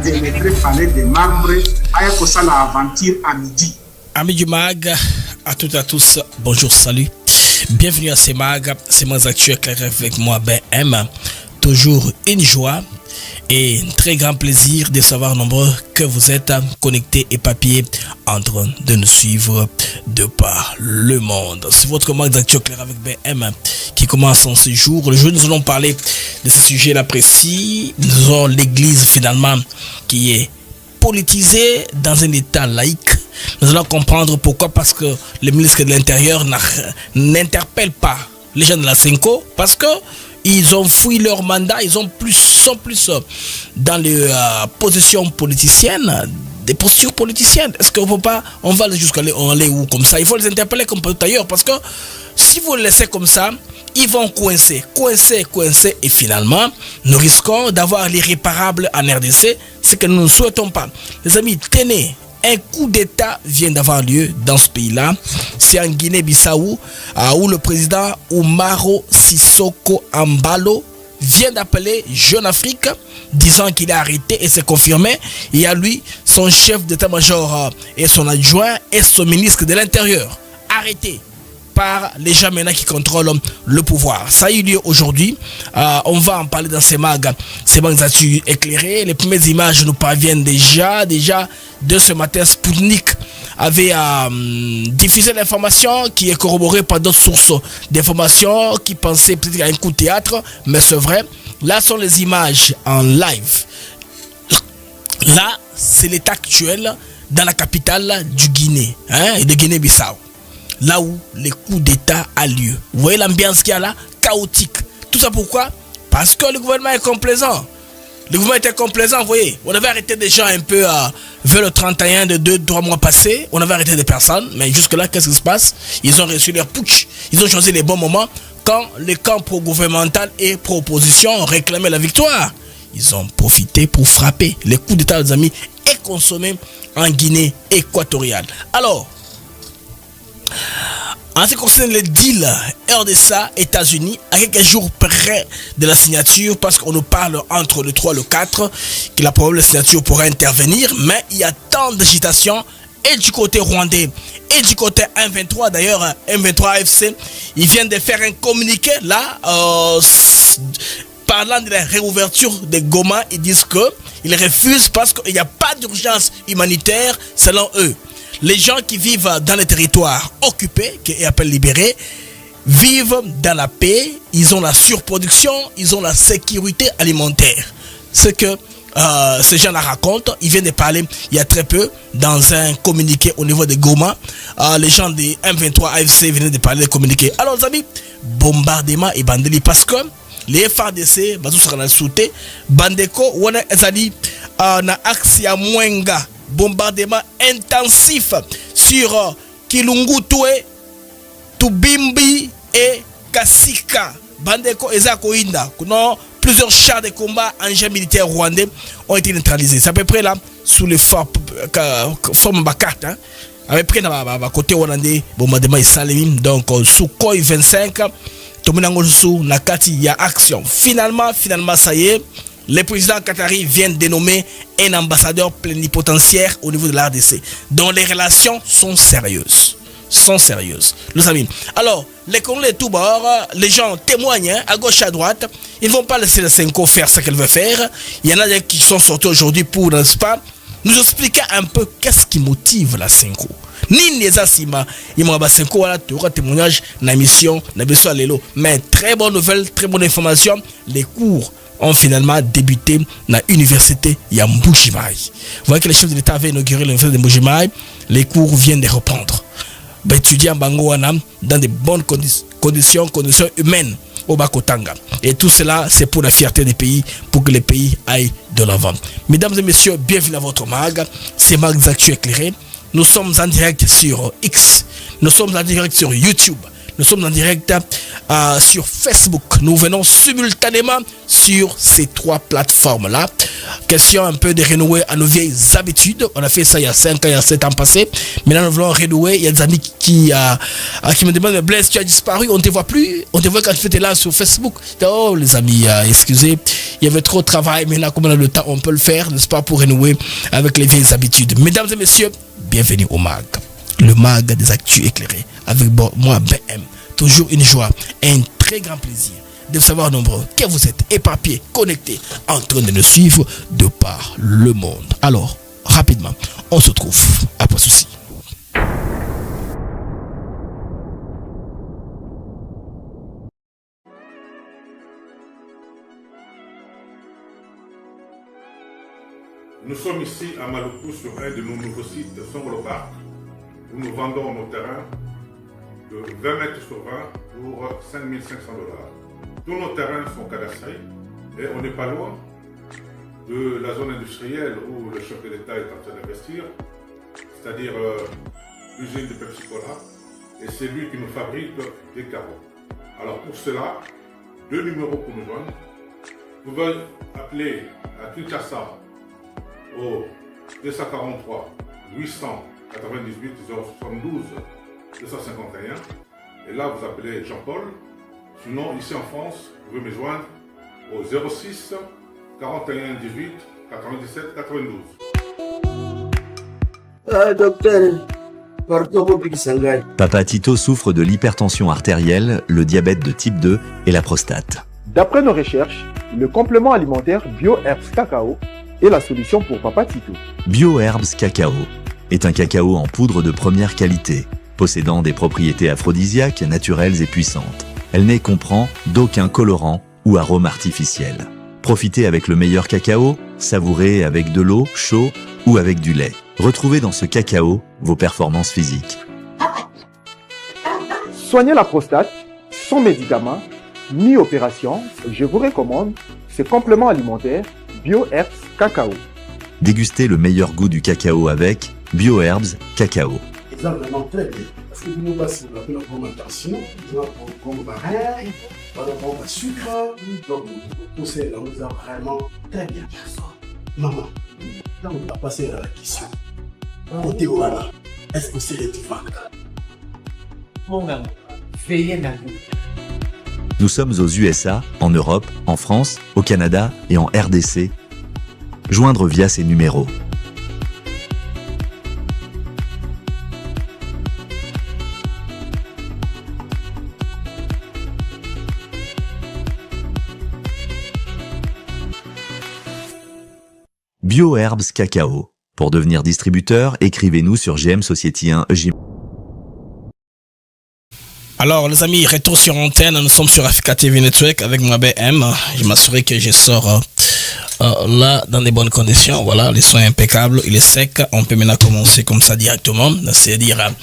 pénétrer palais des marbres aya kosala aventure à midi. Amis du MAG, à toutes et à tous, bonjour, salut. Bienvenue à ces MAG, c'est moi Actu éclairé avec moi BM. Toujours une joie et un très grand plaisir de savoir nombreux que vous êtes connectés et papiers en train de nous suivre de par le monde. C'est votre MAG Actu éclairé avec BM qui commence en ce jour. Le jour nous allons parler de ce sujet-là précis. Nous avons l'église finalement qui est politisée dans un état laïque. Nous allons comprendre pourquoi, parce que le ministre de l'Intérieur n'interpelle pas les gens de la Senko, parce que ils ont fui leur mandat, ils sont plus dans les positions politiciennes, des postures politiciennes. Est-ce qu'on peut pas, on va jusqu'à aller où comme ça? Il faut les interpeller comme partout ailleurs, parce que si vous les laissez comme ça, ils vont coincer, et finalement, nous risquons d'avoir l'irréparable en RDC, ce que nous ne souhaitons pas. Les amis, tenez, un coup d'État vient d'avoir lieu dans ce pays-là. C'est en Guinée-Bissau, où le président Umaro Sissoko Embalo vient d'appeler Jeune Afrique, disant qu'il est arrêté, et c'est confirmé. Il y a lui, son chef d'état-major et son adjoint et son ministre de l'Intérieur arrêtés par les gens maintenant qui contrôlent le pouvoir. Ça a eu lieu aujourd'hui. On va en parler dans ces mags actus éclairés. Les premières images nous parviennent déjà de ce matin. Sputnik avait diffusé l'information qui est corroborée par d'autres sources d'informations qui pensaient peut-être à un coup de théâtre, mais c'est vrai. Là sont les images en live. Là, c'est l'état actuel dans la capitale du Guinée, de Guinée-Bissau. Là où les coups d'État a lieu. Vous voyez l'ambiance qu'il y a là, chaotique. Tout ça pourquoi? Parce que le gouvernement est complaisant. Le gouvernement était complaisant, vous voyez. On avait arrêté des gens un peu vers le 31 de 2-3 mois passés. On avait arrêté des personnes. Mais jusque-là, qu'est-ce qui se passe? Ils ont reçu leur putsch. Ils ont choisi les bons moments quand les camps pro-gouvernemental et pro-opposition réclamaient la victoire. Ils ont profité pour frapper. Les coups d'État, les amis, est consommé en Guinée équatoriale. Alors, en ce qui concerne le deal RDSA États-Unis, à quelques jours près de la signature, parce qu'on nous parle entre le 3 et le 4 que la probable signature pourrait intervenir, mais il y a tant d'agitation et du côté rwandais et du côté M23. D'ailleurs, M23 AFC, ils viennent de faire un communiqué là, parlant de la réouverture de Goma. Ils disent qu'ils refusent parce qu'il n'y a pas d'urgence humanitaire selon eux. Les gens qui vivent dans les territoires occupés, qui appellent libérés, vivent dans la paix, ils ont la surproduction, ils ont la sécurité alimentaire. Ce que ces gens-là racontent, ils viennent de parler il y a très peu dans un communiqué au niveau de Goma. Les gens de M23 AFC venaient de parler de communiqué. Alors les amis, bombardement et bandeli, parce que les FARDC, bazou sera na souté, bandeko, wana ezali na axe ya Mwenga. Bombardement intensif sur Kilungutwe, Tubimbi et Kasika. Bandeko Ezako Inda. Plusieurs chars de combat engins militaires rwandais ont été neutralisés. C'est à peu près là, sous les formes Bakart. À peu près dans côté rwandais, bombardement et salim. Donc, sous Koi 25, Tominangosu, Nakati, il y a action. Finalement, ça y est. Le président qatari vient de nommer un ambassadeur plénipotentiaire au niveau de l'RDC, dont les relations sont sérieuses. Les amis. Alors, les Congolais de tous bords, les gens témoignent à gauche, à droite. Ils ne vont pas laisser la Senko faire ce qu'elle veut faire. Il y en a qui sont sortis aujourd'hui pour, n'est-ce pas, nous expliquer un peu qu'est-ce qui motive la Senko. Ni les asima, il m'a dit Senko, voilà, tu auras témoignage, na mission, na besoin lelo. Mais très bonne nouvelle, très bonne information, les cours ont finalement débuté dans l'université Mbuji-Mayi. Vous voyez que le chef de l'État avait inauguré l'université de Mbuji-Mayi. Les cours viennent de reprendre. Étudiants Bangoana dans de bonnes conditions humaines au Bakotanga. Et tout cela, c'est pour la fierté des pays, pour que les pays aillent de l'avant. Mesdames et messieurs, bienvenue à votre mag. C'est Mag Actu éclairé. Nous sommes en direct sur X. Nous sommes en direct sur YouTube. Nous sommes en direct sur Facebook. Nous venons simultanément sur ces 3 plateformes-là. Question un peu de renouer à nos vieilles habitudes. On a fait ça il y a 5 ans, il y a 7 ans passés. Maintenant, nous voulons renouer. Il y a des amis qui me demandent, Blaise, tu as disparu, on ne te voit plus. On te voit quand tu étais là sur Facebook. Oh, les amis, excusez, il y avait trop de travail. Maintenant, comme on a le temps, on peut le faire, n'est-ce pas, pour renouer avec les vieilles habitudes. Mesdames et messieurs, bienvenue au MAG. Le MAG des actus éclairés. Avec moi, BM. Toujours une joie et un très grand plaisir de savoir nombreux que vous êtes éparpillés, connectés, en train de nous suivre de par le monde. Alors, rapidement, on se retrouve après ceci. Nous sommes ici à Maluku sur un de nos nouveaux sites Songolo Park où nous vendons nos terrains de 20 mètres sur 20 pour 5 500 $. Tous nos terrains sont cadastrés et on n'est pas loin de la zone industrielle où le chef de l'État est en train d'investir, c'est-à-dire l'usine de Pepsi Cola, et c'est lui qui nous fabrique des carreaux. Alors pour cela, 2 numéros pour nous joindre. Vous pouvez appeler à Kinshasa au 243 898 072 251 et là vous appelez Jean-Paul. Sinon ici en France vous pouvez me joindre au 06 41 18 97 92. Docteur, Papa Tito souffre de l'hypertension artérielle, le diabète de type 2 et la prostate. D'après nos recherches, le complément alimentaire BioHerbs Cacao est la solution pour Papa Tito. BioHerbs Cacao est un cacao en poudre de première qualité, possédant des propriétés aphrodisiaques, naturelles et puissantes. Elle ne comprend d'aucun colorant ou arôme artificiel. Profitez avec le meilleur cacao, savourez avec de l'eau, chaud ou avec du lait. Retrouvez dans ce cacao vos performances physiques. Soignez la prostate sans médicaments ni opération. Je vous recommande ce complément alimentaire BioHerbs Cacao. Dégustez le meilleur goût du cacao avec BioHerbs Cacao. C'est vraiment très bien. Parce que nous passons la bonne alimentation, nous avons comme baril, nous avons le sucre, donc tout ça, nous avons vraiment très bien. Maman, là on va passer à la question. Côté Ouana, est-ce que c'est les vagues? Mon gars, veillez dans vous. Nous sommes aux USA, en Europe, en France, au Canada et en RDC. Joindre via ces numéros. BioHerbs Cacao. Pour devenir distributeur, écrivez-nous sur GM Society 1 EJ. Alors les amis, retour sur antenne, nous sommes sur Africa TV Network avec moi BM. Je m'assurer que je sors là dans des bonnes conditions. Voilà, les soins impeccables, il est sec. On peut maintenant commencer comme ça directement, c'est-à-dire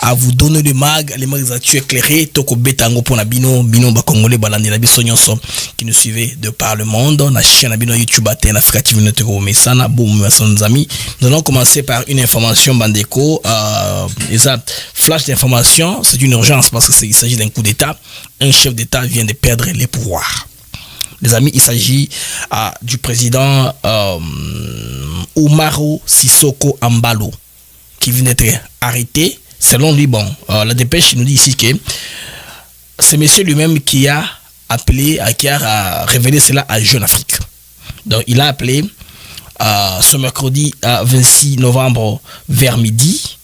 à vous donner le mag, les mags actuels éclairés. Toko betango pour na bino ba congolais balandi na biso nyonso qui nous suivez de par le monde. Na chaîne na bino YouTube à Africa TV Network mesana boum mes amis. Nous allons commencer par une information bandeko. Flash d'information, c'est une urgence parce que il s'agit d'un coup d'État. Un chef d'État vient de perdre les pouvoirs. Les amis, il s'agit du président Umaru Sissoco Embalo qui vient d'être arrêté. Selon lui, la dépêche nous dit ici que c'est monsieur lui-même qui a appelé, qui a révélé cela à Jeune Afrique. Donc il a appelé ce mercredi 26 novembre vers midi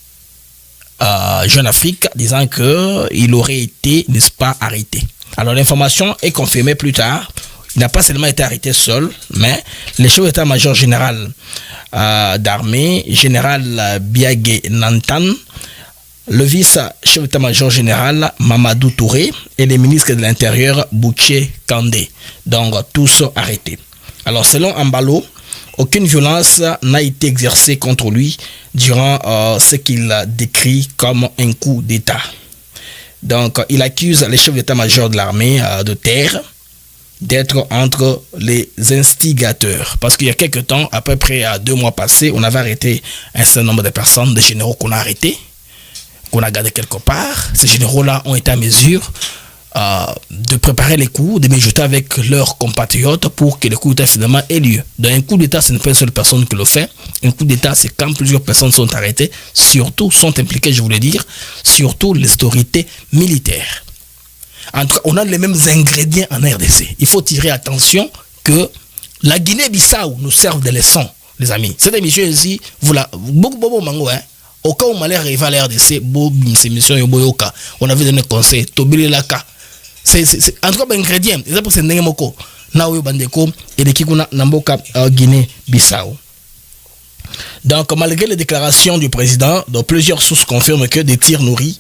Jeune Afrique disant qu'il aurait été, n'est-ce pas, arrêté. Alors l'information est confirmée plus tard. Il n'a pas seulement été arrêté seul, mais le chef d'état-major général d'armée, général Biagé Nantan, le vice-chef d'état-major général Mamadou Touré et les ministres de l'Intérieur Bouché Kandé. Donc tous sont arrêtés. Alors selon Ambalo, aucune violence n'a été exercée contre lui durant ce qu'il décrit comme un coup d'État. Donc, il accuse les chefs d'état-major de l'armée de terre d'être entre les instigateurs. Parce qu'il y a quelques temps, à peu près 2 mois passés, on avait arrêté un certain nombre de personnes, de généraux qu'on a arrêtés. qu'on a gardé quelque part. Ces généraux-là ont été à mesure de préparer les coups, de mijoter avec leurs compatriotes pour que le coup d'État finalement ait lieu. Donc un coup d'État, ce n'est pas une seule personne qui le fait. Un coup d'État, c'est quand plusieurs personnes sont arrêtées, surtout sont impliquées, je voulais dire, surtout les autorités militaires. En tout cas, on a les mêmes ingrédients en RDC. Il faut tirer attention que la Guinée-Bissau nous serve de leçon, les amis. Cette émission ici, voilà, beaucoup mango, hein. Au cas où on allait arriver à la RDC, ces émissions, on avait donné conseil, Tobili Laka. C'est en tout cas un ingrédient. C'est pour ça que c'est Moko. Naoyo Bandeko et les Kikuna Namboka Guinée-Bissau. Donc, malgré les déclarations du président, donc plusieurs sources confirment que des tirs nourris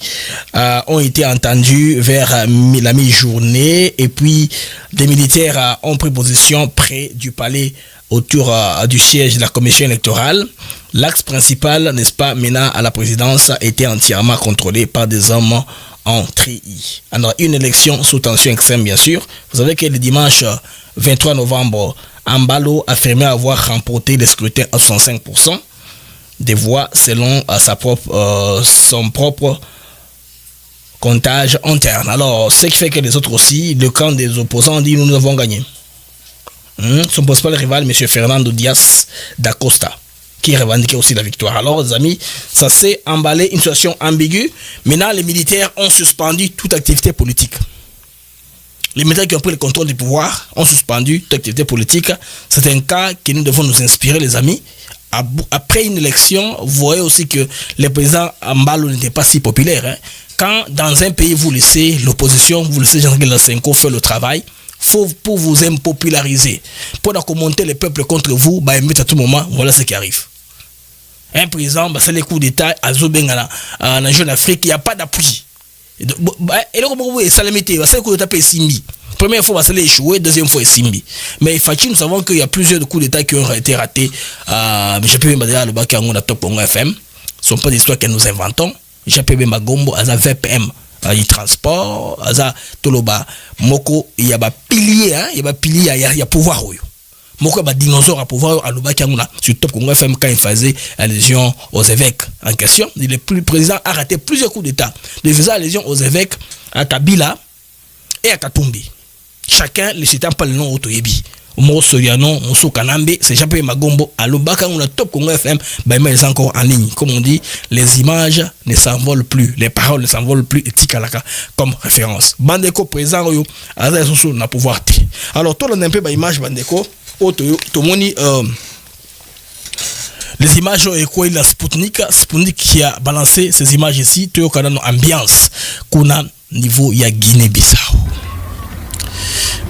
ont été entendus vers la mi-journée et puis des militaires ont pris position près du palais autour du siège de la commission électorale. L'axe principal, n'est-ce pas, menant à la présidence, était entièrement contrôlé par des hommes en treillis. Alors, une élection sous tension extrême, bien sûr. Vous savez que le dimanche 23 novembre, Ambalo affirmait avoir remporté le scrutin à 65% des voix selon son propre comptage interne. Alors, ce qui fait que les autres aussi, le camp des opposants dit nous avons gagné. Son principal rival, M. Fernando Dias da Costa, qui revendiquait aussi la victoire. Alors, les amis, ça s'est emballé, une situation ambiguë. Maintenant, les militaires ont suspendu toute activité politique. Les militaires qui ont pris le contrôle du pouvoir ont suspendu toute activité politique. C'est un cas que nous devons nous inspirer, les amis. Après une élection, vous voyez aussi que le président Ambalo n'était pas si populaire. Hein. Quand dans un pays, vous laissez l'opposition, vous laissez Jean-Claude Lassenko faire le travail, pour vous impopulariser, pour commenter le peuple contre vous, à tout moment, voilà ce qui arrive. Un président, c'est les coups d'État, en jeune Afrique, il n'y a pas d'appui. Et là, ça limité, c'est le coup d'État et Simbi. Première fois, c'est échoué, deuxième fois, Simbi. Mais nous savons qu'il y a plusieurs coups d'État qui ont été ratés. Mais je peux même dire le bac à Top FM. Ce ne sont pas des histoires que nous inventons. Je peux même Gombo à VPM. Il transport, aza toloba moko il y a ba pilier hein, il y a pouvoir oyo. Moko ba dinosaure à pouvoir à loba kanguna sur Top Congo FM quand il faisait allusion aux évêques en question. Le président a raté plusieurs coups d'état. Il faisait allusion aux évêques à Kabila et à Katumbi. Chacun ne citant pas le nom Otoyebi. Mo Soriano, Moso Kanambe, c'est Jean-Pierre Magombo, à l'Obaka, on a Top Congo FM, ben mais encore en ligne. Comme on dit, les images ne s'envolent plus, les paroles ne s'envolent plus, et Tikalaka comme référence. Bandeko présent, à n'a pouvoir. Alors, tout le monde a un peu d'image, Bandeko, tout le monde, les images ont écoué la Sputnik qui a balancé ces images ici, tout le monde a ambiance, qu'on a niveau, il y a Guinée-Bissau.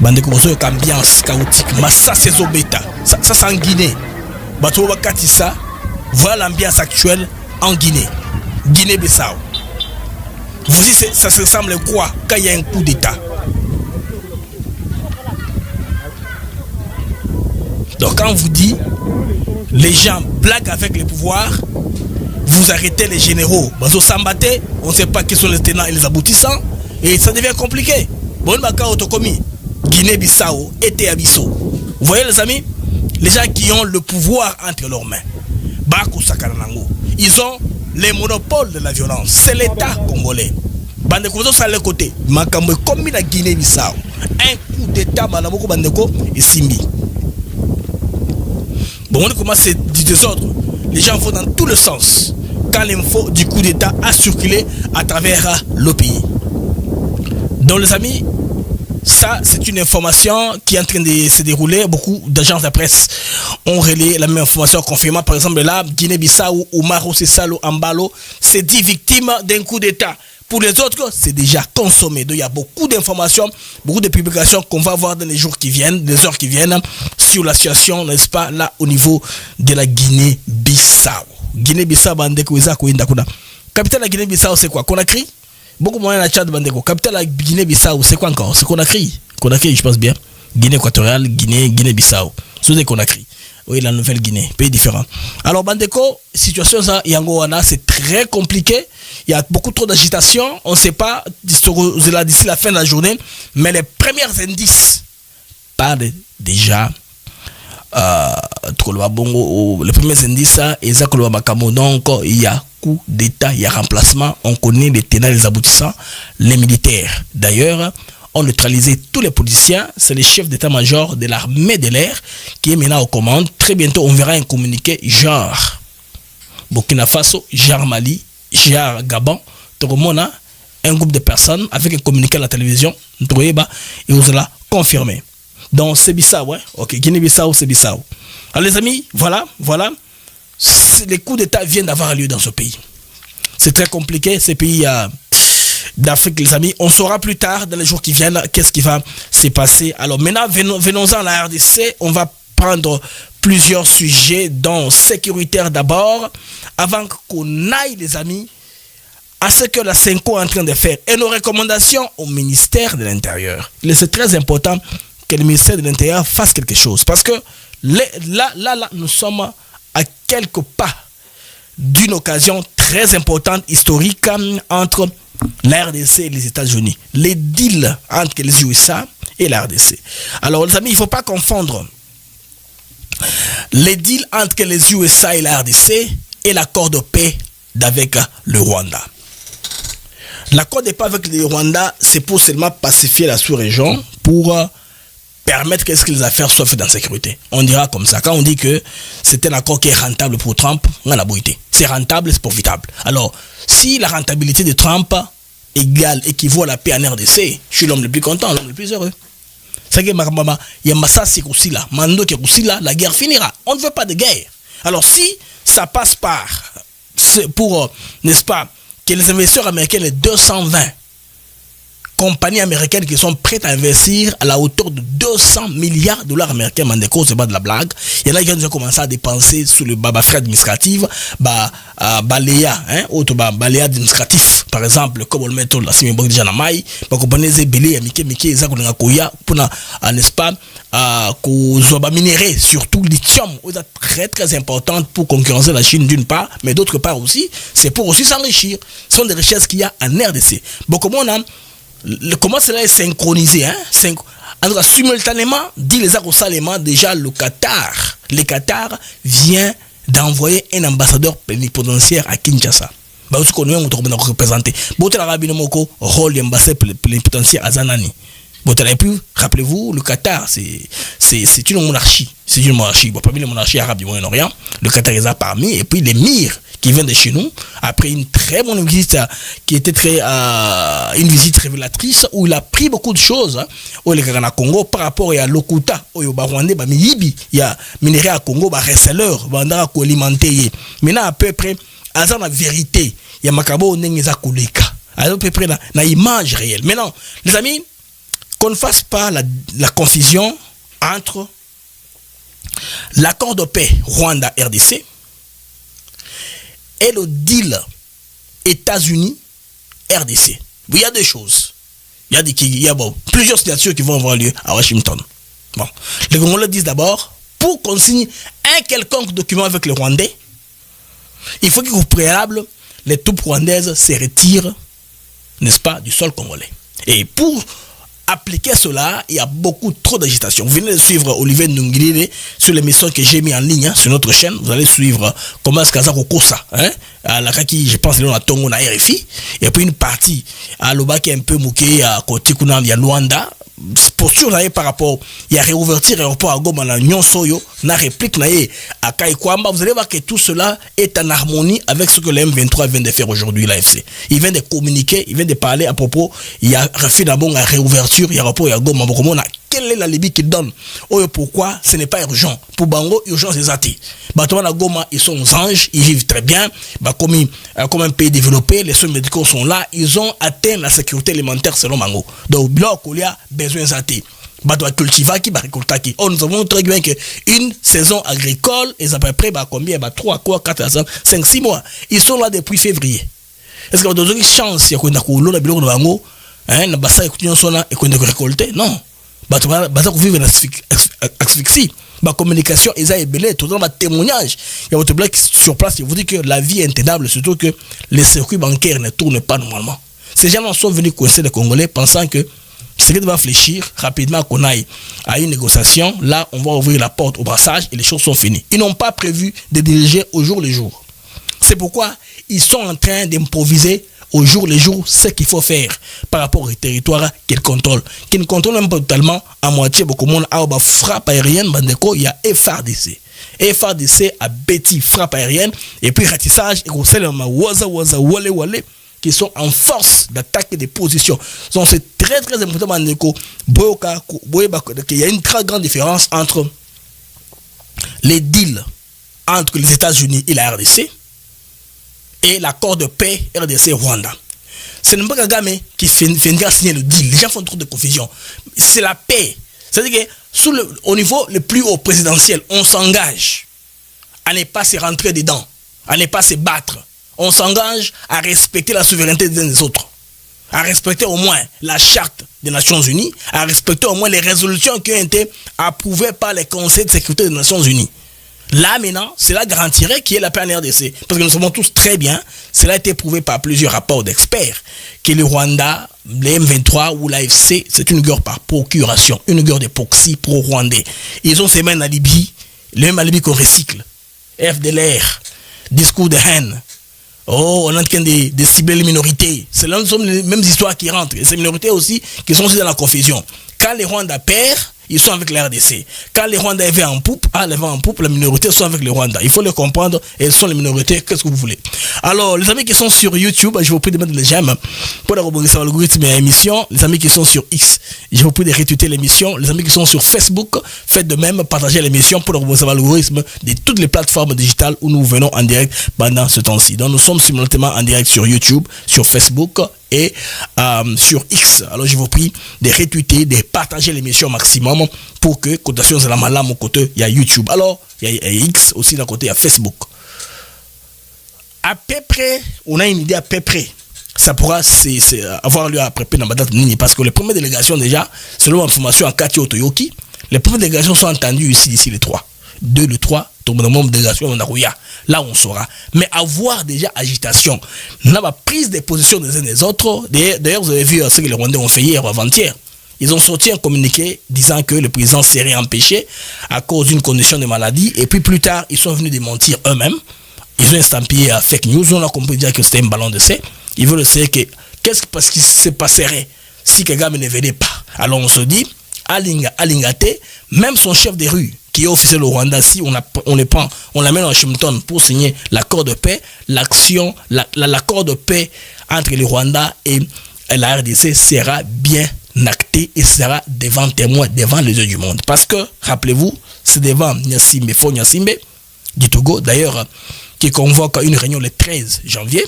Bande comme ça, ambiance chaotique, massa c'est bêta. Ça c'est en Guinée. Bato Wakatissa, voilà l'ambiance actuelle en Guinée. Guinée-Bissau. Vous dites, ça se ressemble quoi quand il y a un coup d'État? Donc quand on vous dit, les gens blaguent avec le pouvoir, vous arrêtez les généraux. Bazo Sambaté, on ne sait pas qui sont les tenants et les aboutissants, et ça devient compliqué. Bon, Baka Otokomi. Guinée-Bissau était Abisso. Vous voyez les amis, les gens qui ont le pouvoir entre leurs mains, ils ont les monopoles de la violence. C'est l'État congolais. Bandeko ça le côté. Makambo comme la Guinée-Bissau. Un coup d'État Malaboko Bandeko et Simbi. Bon, on commence du désordre. Les gens vont dans tous les sens. Quand l'info du coup d'État a circulé à travers le pays. Donc les amis, ça, c'est une information qui est en train de se dérouler. Beaucoup d'agences de presse ont relayé la même information, confirmant par exemple là, Guinée-Bissau, Umaro, Sessalo, Ambalo, c'est 10 victimes d'un coup d'État. Pour les autres, c'est déjà consommé. Donc il y a beaucoup d'informations, beaucoup de publications qu'on va voir dans les jours qui viennent, les heures qui viennent, sur la situation, n'est-ce pas, là, au niveau de la Guinée-Bissau. Guinée-Bissau, Bandeko, capitale de la Guinée-Bissau, c'est quoi? Conakry? Beaucoup moins la Tchad Bandeko. Capitale la Guinée-Bissau, c'est quoi encore? C'est Conakry. Conakry, je pense bien. Guinée équatoriale, Guinée-Bissau. C'est Conakry. Oui, la Nouvelle-Guinée, pays différent. Alors Bandeko, situation ça, Yangoana, c'est très compliqué. Il y a beaucoup trop d'agitation. On ne sait pas d'ici la fin de la journée, mais les premiers indices parlent déjà. Les premiers indices, donc il y a coup d'état, il y a remplacement, on connaît les tenants et les aboutissants, les militaires. D'ailleurs, ont neutralisé tous les politiciens, c'est le chef d'état-major de l'armée de l'air qui est maintenant aux commandes. Très bientôt, on verra un communiqué genre Burkina Faso, genre Mali, genre Gabon, Toromona, un groupe de personnes avec un communiqué à la télévision, et vous allez confirmer. Donc c'est Bissau, ouais? Ok, Guinée-Bissau, c'est Bissau. Alors les amis, voilà, les coups d'état viennent d'avoir lieu dans ce pays. C'est très compliqué, ces pays d'Afrique, les amis. On saura plus tard, dans les jours qui viennent, qu'est-ce qui va se passer. Alors maintenant, venons-en à la RDC. On va prendre plusieurs sujets, dont sécuritaire d'abord, avant qu'on aille, les amis, à ce que la CENCO est en train de faire et nos recommandations au ministère de l'Intérieur. C'est très important que le ministère de l'Intérieur fasse quelque chose. Parce que là, nous sommes à quelques pas d'une occasion très importante, historique, entre la RDC et les États-Unis. Les deals entre les USA et la RDC. Alors, les amis, il ne faut pas confondre les deals entre les USA et la RDC et l'accord de paix avec le Rwanda. L'accord de paix avec le Rwanda, c'est pour seulement pacifier la sous-région, pour permettre que les affaires soient faites en sécurité. On dira comme ça. Quand on dit que c'est un accord qui est rentable pour Trump, on a la beauté. C'est rentable, c'est profitable. Alors, si la rentabilité de Trump équivaut à la paix en RDC, je suis l'homme le plus content, l'homme le plus heureux. C'est que il y a Massa Sikoussi là, Mando Kéroussi là, la guerre finira. On ne veut pas de guerre. Alors, si ça passe par, pour, n'est-ce pas, que les investisseurs américains, les 220 compagnies américaines qui sont prêtes à investir à la hauteur de 200 milliards de dollars américains, Mandeko, c'est pas de la blague. Il y en a qui ont déjà commencé à dépenser sur le frais administratifs, baléa, autre baléa administratif, par exemple, comme on le met dans la Simibok de Janamai, pour qu'on ait belé, Mike, Zako de Nakoya, pour n'est-ce pas, qu'on soit minéré, surtout lithium, très très importante pour concurrencer la Chine d'une part, mais d'autre part aussi, c'est pour aussi s'enrichir. Ce sont des richesses qu'il y a en RDC. Bon, comment cela est synchronisé, alors, simultanément, dit les Saléman, déjà le Qatar vient d'envoyer un ambassadeur plénipotentiaire à Kinshasa. Aussi qu'on est représenté. Rôle d'ambassadeur plénipotentiaire à Zanani. Et puis, rappelez-vous, le Qatar, c'est une monarchie. C'est une monarchie. Parmi les monarchies arabes du Moyen-Orient, le Qatar est parmi. Et puis, l'émir qui vient de chez nous, après une très bonne visite, qui était une visite révélatrice, où il a pris beaucoup de choses au Congo par rapport à l'Okuta, au Rwandais, il y a minerai à Congo, receleur, bandara alimenter. Maintenant, à peu près, à la vérité, il y a Makabo Nengeza Kuleka. À peu près, la image réelle. Maintenant, les amis, qu'on ne fasse pas la confusion entre l'accord de paix Rwanda-RDC et le deal États-Unis-RDC. Il y a des choses. Il y a plusieurs signatures qui vont avoir lieu à Washington. Bon. Les Congolais disent d'abord, pour qu'on signe un quelconque document avec les Rwandais, il faut qu'au préalable, les troupes rwandaises se retirent, n'est-ce pas, du sol congolais. Et pour appliquer cela, il y a beaucoup trop d'agitation. Vous venez de suivre Olivier Ndungilile sur l'émission que j'ai mis en ligne sur notre chaîne. Vous allez suivre comment est-ce qu'Azako Kosa, à la qui je pense que Tongo na RFI, et puis une partie à l'Oba qui est un peu mouqué à côté il y a Luanda. Posture par rapport, il y a réouverture l'aéroport à Goma, la Nyon Soyo, na réplique à Kaikwamba. Vous allez voir que tout cela est en harmonie avec ce que le M23 vient de faire aujourd'hui, l'AFC. Il vient de communiquer, il vient de parler à propos, il y a refait d'abord la réouverture, il y a rapport à Goma, quelle est la Libye qu'il donne? Pourquoi ce n'est pas urgent? Pour Bango, urgence est athée. À Goma, ils sont aux anges, ils vivent très bien. Comme un pays développé, les soins médicaux sont là, ils ont atteint la sécurité alimentaire selon Bango. Donc, là, il y a besoin d'athée. Nous avons très bien qu'une saison agricole, ils ont à peu près combien? 3, 4, 5, 6 mois. Ils sont là depuis février. Est-ce que vous avez une chance? Il y a une récolter? Non. Vivre l'asphyxie. La communication, ils ont belé, tout dans le témoignage. Il y a votre blague sur place, il vous dit que la vie est intenable, surtout que les circuits bancaires ne tournent pas normalement. Ces gens sont venus coincer les Congolais pensant que ce qui doit réfléchir rapidement qu'on aille à une négociation. Là, on va ouvrir la porte au brassage et les choses sont finies. Ils n'ont pas prévu de diriger au jour le jour. C'est pourquoi ils sont en train d'improviser au jour le jour ce qu'il faut faire par rapport au territoire qu'ils contrôlent. Qu'ils ne contrôlent même pas totalement, à moitié, beaucoup de monde a une frappe aérienne, il y a FARDC. FARDC a bêti frappe aérienne, et puis ratissage, qui sont en force d'attaquer des positions. Donc c'est très très important, qu'il y a une très grande différence entre les deals entre les États-Unis et la RDC et l'accord de paix RDC-Rwanda. C'est le Kagame qui finira signer le deal. Les gens font trop de confusion. C'est la paix. C'est-à-dire que au niveau le plus haut présidentiel, on s'engage à ne pas se rentrer dedans, à ne pas se battre. On s'engage à respecter la souveraineté des uns des autres, à respecter au moins la charte des Nations Unies, à respecter au moins les résolutions qui ont été approuvées par les conseils de sécurité des Nations Unies. Là, maintenant, cela garantirait qu'il y ait la paix en RDC. Parce que nous savons tous très bien, cela a été prouvé par plusieurs rapports d'experts, que le Rwanda, les M23 ou l'AFC, c'est une guerre par procuration, une guerre de proxy pro-rwandais. Ils ont ces mêmes alibis, le même alibi qu'on recycle. FDLR, discours de haine. Oh, on est en train de cibler les minorités. C'est là les mêmes histoires qui rentrent. Et ces minorités aussi qui sont aussi dans la confusion. Quand les Rwandais perdent, ils sont avec la RDC. Quand les Rwandais vont en poupe, la minorité sont avec les Rwandais. Il faut le comprendre, et elles sont les minorités, qu'est-ce que vous voulez. Alors, les amis qui sont sur YouTube, je vous prie de mettre les j'aime pour rebondir sur l'algorithme et l'émission. Les amis qui sont sur X, je vous prie de retweeter l'émission. Les amis qui sont sur Facebook, faites de même, partagez l'émission pour rebondir sur l'algorithme de toutes les plateformes digitales où nous venons en direct pendant ce temps-ci. Donc, nous sommes simultanément en direct sur YouTube, sur Facebook et sur X. Alors je vous prie de retweeter, de partager l'émission au maximum pour que cotation de la malade mon côté il y a YouTube. Alors il y a X aussi d'un côté, il y a Facebook. À peu près, on a une idée à peu près. Ça pourra avoir lieu à peu près dans ma date parce que les premières délégations déjà, selon l'information en Kati Otoyoki, les premières délégations sont entendues ici d'ici les 3. 2, le 3, tout le monde délégation on a là on saura. Mais avoir déjà agitation, n'a pas prise de position des uns des autres. D'ailleurs, vous avez vu ce que les Rwandais ont fait hier ou avant-hier. Ils ont sorti un communiqué disant que le président serait empêché à cause d'une condition de maladie. Et puis plus tard, ils sont venus démentir eux-mêmes. Ils ont estampillé à fake news. On a compris dire que c'était un ballon de C. Ils veulent savoir qu'est-ce qui se passerait si Kagame ne venait pas. Alors on se dit, Alingate, même son chef de rue, qui est officiel au Rwanda, si on le prend, on l'amène à Washington pour signer l'accord de paix, l'accord de paix entre le Rwanda et la RDC sera bien acté et sera devant témoin, devant les yeux du monde. Parce que, rappelez-vous, c'est devant Fo Nyasimbe du Togo, d'ailleurs, qui convoque une réunion le 13 janvier.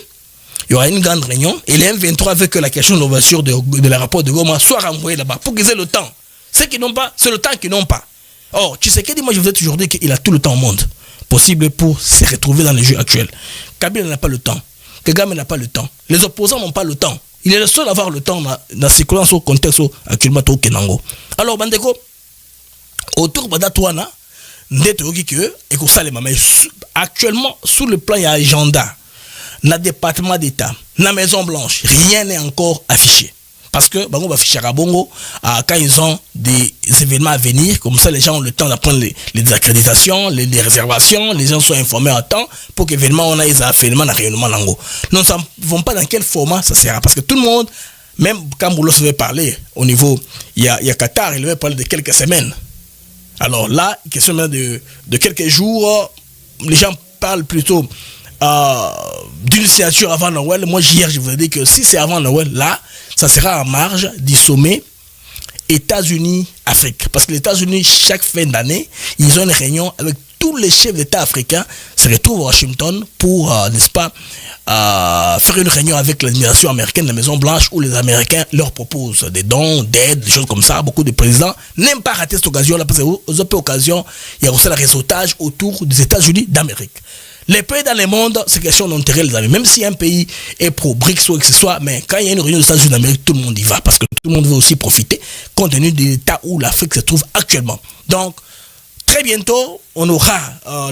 Il y aura une grande réunion et les M23 veulent que la question de l'ouverture de la rapport de Goma soit renvoyée là-bas pour qu'ils aient le temps. Ceux qui n'ont pas, c'est le temps qu'ils n'ont pas. Or, Tshisekedi, moi je vous ai toujours dit qu'il a tout le temps au monde possible pour se retrouver dans les jeux actuels. Kabila n'a pas le temps. Kagame n'a pas le temps. Les opposants n'ont pas le temps. Il est le seul à avoir le temps dans ce contexte actuellement au Kenango. Alors, Bandeko, autour de Touana, actuellement, sous le plan, il y a agenda. Dans le département d'État, dans la Maison Blanche, rien n'est encore affiché. Parce que Bango va afficher à Bongo quand ils ont des événements à venir, comme ça les gens ont le temps d'apprendre les accréditations, les réservations, les gens sont informés à temps pour que l'événement on a les événements dans rayonnement lango. Nous ne savons pas dans quel format ça sera parce que tout le monde, même quand Boulos veut parler au niveau, il y a Qatar, il veut parler de quelques semaines. Alors là, question de quelques jours, les gens parlent plutôt d'une signature avant Noël. Moi hier je vous ai dit que si c'est avant Noël, là ça sera en marge du sommet États-Unis-Afrique. Parce que les États-Unis, chaque fin d'année, ils ont une réunion avec tous les chefs d'État africains, se retrouvent à Washington pour, n'est-ce pas, faire une réunion avec l'administration américaine de la Maison Blanche où les Américains leur proposent des dons, d'aides, des choses comme ça. Beaucoup de présidents n'aiment pas rater cette occasion-là parce qu'aux autres occasions, il y a aussi le réseautage autour des États-Unis d'Amérique. Les pays dans le monde, c'est question d'intérêt, les amis. Même si un pays est pro-BRICS ou que ce soit, mais quand il y a une réunion des États-Unis d'Amérique, tout le monde y va parce que tout le monde veut aussi profiter compte tenu de l'état où l'Afrique se trouve actuellement. Donc, très bientôt, on aura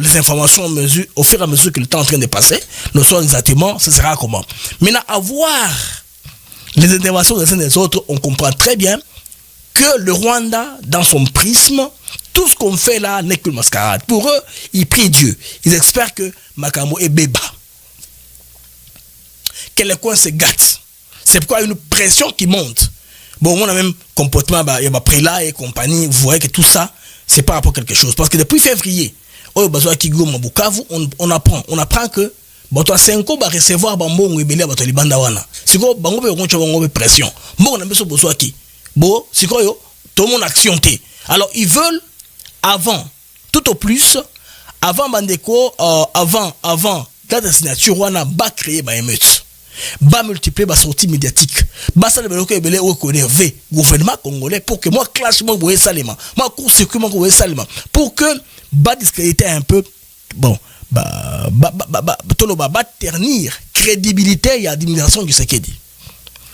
les informations au fur et à mesure que le temps est en train de passer. Nous saurons exactement ce sera comment. Maintenant, à voir les interventions des uns des autres, on comprend très bien que le Rwanda, dans son prisme, tout ce qu'on fait là n'est qu'une mascarade. Pour eux, ils prient Dieu. Ils espèrent que Makambo est béba. que les coins se gâtent. C'est pourquoi il y a une pression qui monte. Bon, on a même comportement, il y a prélat et compagnie, vous voyez que tout ça, c'est par rapport à quelque chose. Parce que depuis février, on apprend que Bato 5 ans va recevoir Bambo Ngibeli Bato Libanda wana. Siko Bango pe koncho Bango pe pression. Bon on a besoin besoin qui. Bon, siko yo tout mon action té. Alors ils veulent avant tout au plus avant Bandeko avant date signature wana ba créer ba émeute. Ba multiplier ba sortie médiatique. Ba ça le beloko ebele o connaître gouvernement congolais pour que moi clashement boye salema. Moi court circuit moi boye salema pour que ba discréditer un peu bon ternir crédibilité et administration du Sekedi.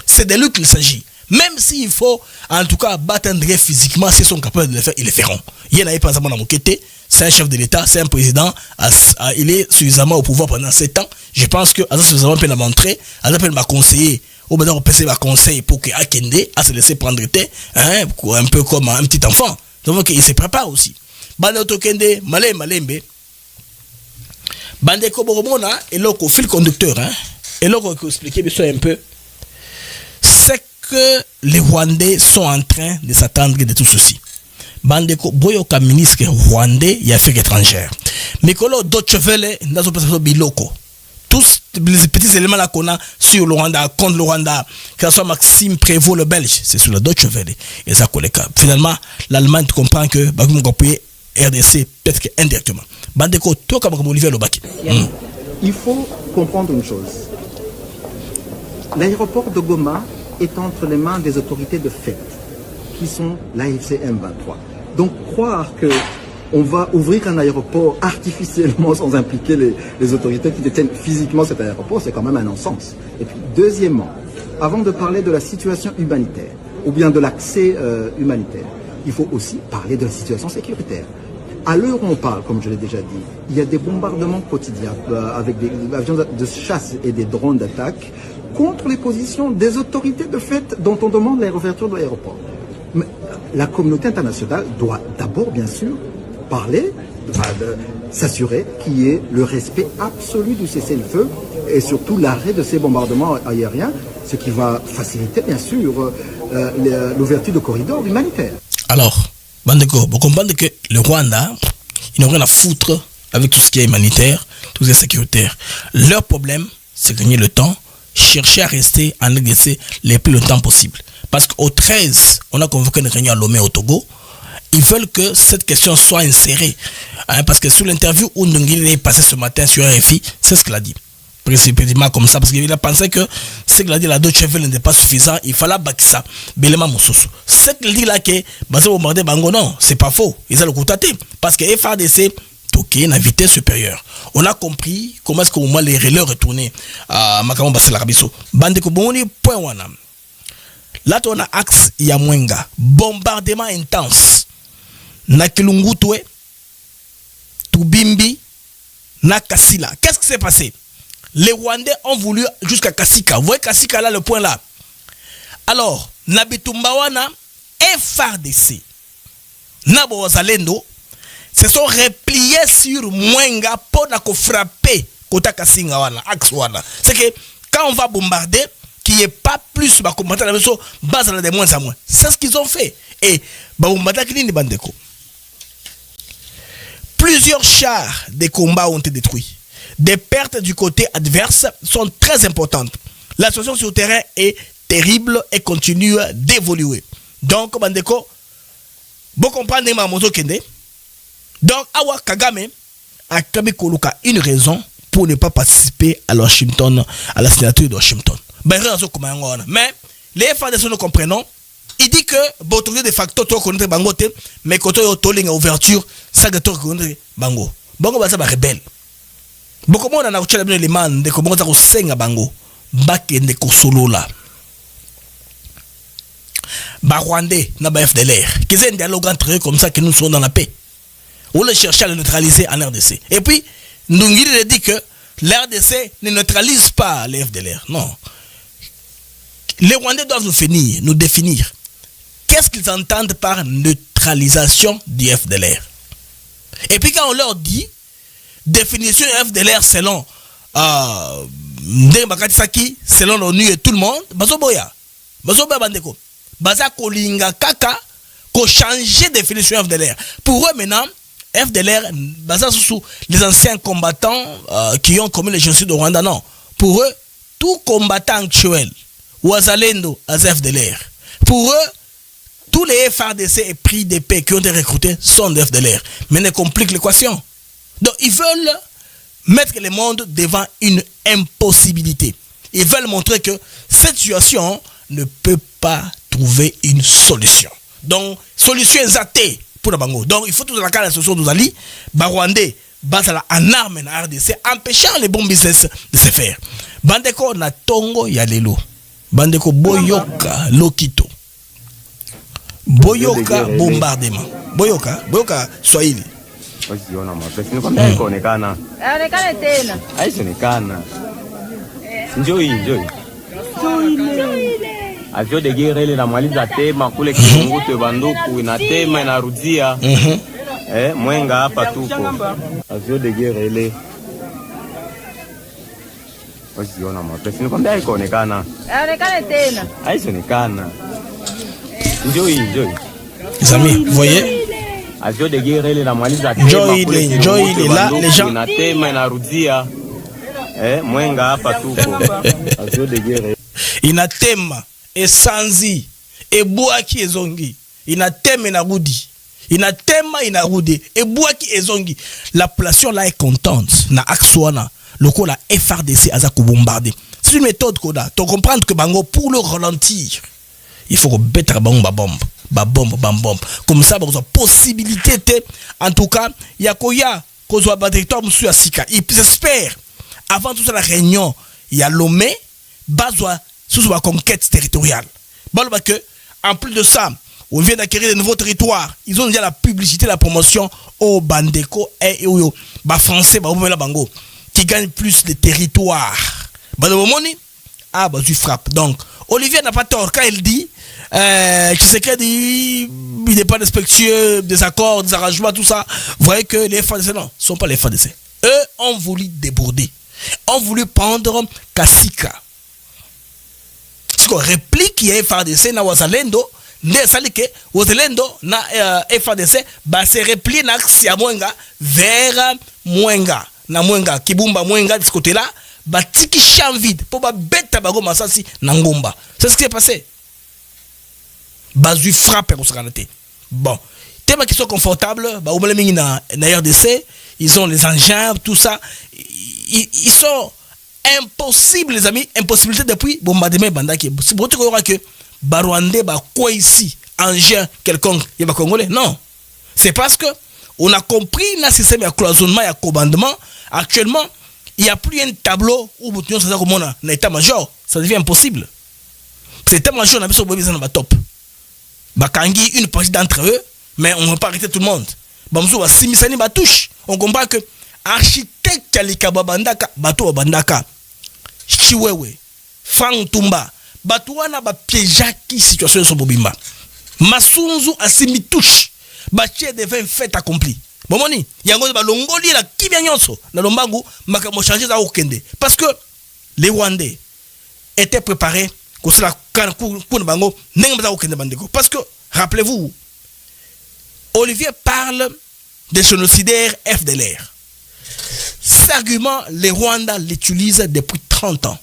C'est de lui qu'il s'agit. Même s'il faut, en tout cas, battre physiquement, s'ils sont capables de le faire, ils le feront. Il y en a pas seulement dans Mokete, c'est un chef de l'État, c'est un président, il est suffisamment au pouvoir pendant 7 ans. Je pense que, à suffisamment peut la montrer, à ça peut m'a conseiller, au besoin de passer ma conseil pour que Akende, à se laisser prendre té, un peu comme un petit enfant. Donc, il se prépare aussi. Banoto Kende, Malembe, Bandeko Boromona et l'autre fil conducteur, et l'autre qui expliquer un peu, c'est que les Rwandais sont en train de s'attendre de tout ceci. Bandeko Boyoka ministre rwandais y affaires étrangères. Mikolo Dochevele nazo pesa biloko. Tous les petits éléments là qu'on a sur le Rwanda, contre le Rwanda, que ce soit Maxime Prévost le Belge, c'est sur le Dochevele. Et ça collecte. Finalement, l'Allemagne comprend que Bagum Gopouye RDC peut-être que indirectement. Bandeko, toi comme Olivier Lobaki. Il faut comprendre une chose. L'aéroport de Goma est entre les mains des autorités de fait, qui sont l'AFC M23. Donc croire que on va ouvrir un aéroport artificiellement sans impliquer les autorités qui détiennent physiquement cet aéroport, c'est quand même un non-sens. Et puis deuxièmement, avant de parler de la situation humanitaire, ou bien de l'accès humanitaire, il faut aussi parler de la situation sécuritaire. À l'heure où on parle, comme je l'ai déjà dit, il y a des bombardements quotidiens avec des avions de chasse et des drones d'attaque contre les positions des autorités de fait dont on demande la réouverture de l'aéroport. Mais la communauté internationale doit d'abord, bien sûr, parler, s'assurer qu'il y ait le respect absolu du cessez-le-feu et surtout l'arrêt de ces bombardements aériens, ce qui va faciliter, bien sûr, l'ouverture de corridors humanitaires. Alors, Bandeko, vous comprenez que le Rwanda, ils n'ont rien à foutre avec tout ce qui est humanitaire, tout ce qui est sécuritaire. Leur problème, c'est gagner le temps, chercher à rester en RDC le plus longtemps possible. Parce qu'au 13, on a convoqué une réunion à Lomé au Togo. Ils veulent que cette question soit insérée. Parce que sur l'interview où Ndongili est passé ce matin sur RFI, c'est ce qu'il a dit. Précisément comme ça, parce qu'il a pensé que ce qu'il a dit la Deutsche Welle n'était pas suffisant, il fallait battre ça. Belema Moussousou. Ce qu'il dit là, que Bazo bombardé Bango, non, c'est pas faux. Ils ont le coutaté. Parce que FARDC, toqué une vitesse supérieure. On a compris comment est-ce qu'au moins les relais retourner à Makamon Bassel Arabiso. Bandeko Boni, point wana. Là, on a axe Yamwenga. Bombardement intense. Na Kilungutwe, Tubimbi, na Kassila. Qu'est-ce qui s'est passé? Les Rwandais ont voulu jusqu'à Kassika. Vous voyez Kassika là, le point là. Alors, Nabitumbawana et FARDC, Nabo Zalendo, se sont repliés sur Mwenga pour frapper Kota Kassinga wana, axe wana. C'est que quand on va bombarder, qu'il n'y ait pas plus de combattants, base de moins en moins. C'est ce qu'ils ont fait. Et Bandeko. Plusieurs chars de combat ont été détruits. Des pertes du côté adverse sont très importantes. La situation sur le terrain est terrible et continue d'évoluer. Donc, Bandeko, vous comprenez ma moto kende. Donc, Awa Kagame a Kabe Koluka une raison pour ne pas participer à Washington, à la signature de Washington. Mais les FARDC nous comprenons. Il dit que l'autorité de facto to connaître bango te, mais quand on toling à ouverture, ça que to connaître bango. Bango ba ça ba rebelle. Beaucoup monde na uchela bien les man de comment ça ko senga bango. Bakende ko solo là. Ba Rwandais na ba FDLR. Qu'ils aient un dialogue entre eux comme ça que nous sommes dans la paix. On le cherche à le neutraliser en RDC. Et puis Ndongili dit que l'RDC ne neutralise pas les FDLR. Non. Les Rwandais doivent nous définir. Qu'est-ce qu'ils entendent par neutralisation du FDLR? Et puis quand on leur dit définition FDLR selon ndenge bakatisaki selon l'ONU et tout le monde bazoboya bandeko baza kolinga kaka ko changer définition FDLR. Pour eux maintenant FDLR baza sous les anciens combattants qui ont commis le génocide au Rwanda. Non, pour eux tout combattant actuel Wazalendo à FDLR. Pour eux tous les FARDC et pris d'épée qui ont été recrutés sont des FDLR. Mais ne complique l'équation. Donc ils veulent mettre le monde devant une impossibilité. Ils veulent montrer que cette situation ne peut pas trouver une solution. Donc, solution exatée pour la Bango. Donc, il faut tout dans la solution de Zali, Barwandais, basala en armes na RDC, empêchant les bons business de se faire. Bandeko na tongo ya lelo. Bandeko boyoka lokito. Boyoka bombardement. Boyoka Swahili. Usiona mapesa ni kwamba ikoonekana. Aonekane tena. Haisionekana. Njoi. Avyo de guerre ile namaliza tema kule Kizungute banduku inatema inarudia. Mwenga hapa tuko. Avyo de guerre ile. Usiona mapesa ni kwamba ikoonekana. Aonekane tena. Haisionekana. Njoi. Les amis, vous voyez? Avyo de guerre ile namaliza Joy ile là les gens inatema inarudia. Mwenga hapa tuko. Avyo de guerre inatema esanzi ebuaki ezongi inatema inarudi inatema inarudi ebuaki ezongi. La population là est contente na axwana loko la FARDC aza ko bombarder. C'est une méthode koda to comprendre que bango pour le ralentir il faut que bettre bango bombe comme ça ba possibilité en tout cas yakoya kozwa ba territoire musu ya sika. Ils espèrent avant toute la réunion il y a Lomé bazwa sous la conquête territoriale. Bon, que en plus de ça, on vient d'acquérir de nouveaux territoires. Ils ont déjà la publicité, la promotion au Bandeko et au Français, Bango, qui gagnent plus de territoires. Tu frappes. Donc, Olivier n'a pas tort quand il dit il n'est pas respectueux des accords, des arrangements, tout ça. Vous voyez que les FARDC, non, ne sont pas les FARDC. Eux ont voulu déborder. Ont voulu prendre Kasika. Réplique ya FARDC na Wazalendo nde salike Wazalendo na FARDC ba se replie na axe ya Mwenga vers Mwenga na Mwenga Kibumba Mwenga de ce côté là ba tiki champ vide pour ba beta bago masasi na Ngomba. C'est ce qui s'est passé. Bazu frappe au Sakanate. Bon, tellement qu'ils sont confortables, ba omele mingi na RDC, ils ont les engins, tout ça. Ils sont impossible les amis, impossibilité depuis bombardement bandaki. C'est pour te dire que Barwandais ba quoi ici engin quelconque il va congolais. Non. C'est parce que on a compris le système de cloisonnement et de commandement. Actuellement, il n'y a plus un tableau où nous sommes comme un état-major. Ça devient impossible. C'est état-major, on a besoin de top. Bakangi une partie d'entre eux, mais on ne va pas arrêter tout le monde. Bamzou va simisani ba touche. On comprend que architecte Alikaba Bandaka, Bato Bandaka, Chiwewe, Frank Tumba, Batouana ba piéjaki situation de Sobobimba. Masunzu asimi touche. Bachie devient fait accompli. Bon moni, yango ba longoli la kibia nyonso na lombangu makamo changer za okende parce que les Rwandais étaient préparés pour cela pour bango ndenge za okende bandeko parce que rappelez-vous Olivier parle des génocidaires FDLR. Cet argument, les Rwandais l'utilisent depuis 30 ans.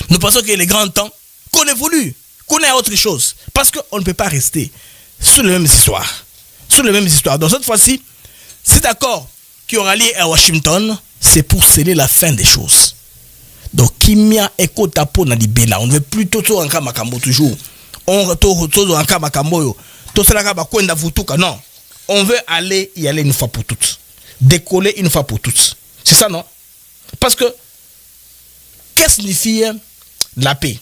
Nous pensons qu'il est grand temps qu'on évolue, qu'on ait autre chose. Parce qu'on ne peut pas rester sur les mêmes histoires. Sur les mêmes histoires. Donc cette fois-ci, cet accord qui aura lieu à Washington, c'est pour sceller la fin des choses. Donc, Kimia Eko Tapo na Libela. On ne veut plus tout en Kamakambo toujours. On retourne tout en Kamakambo. Tout cela va kwenda vutuka. Non. On veut aller y aller une fois pour toutes. Décoller une fois pour toutes. C'est ça, non? Parce que, qu'est-ce que signifie la paix?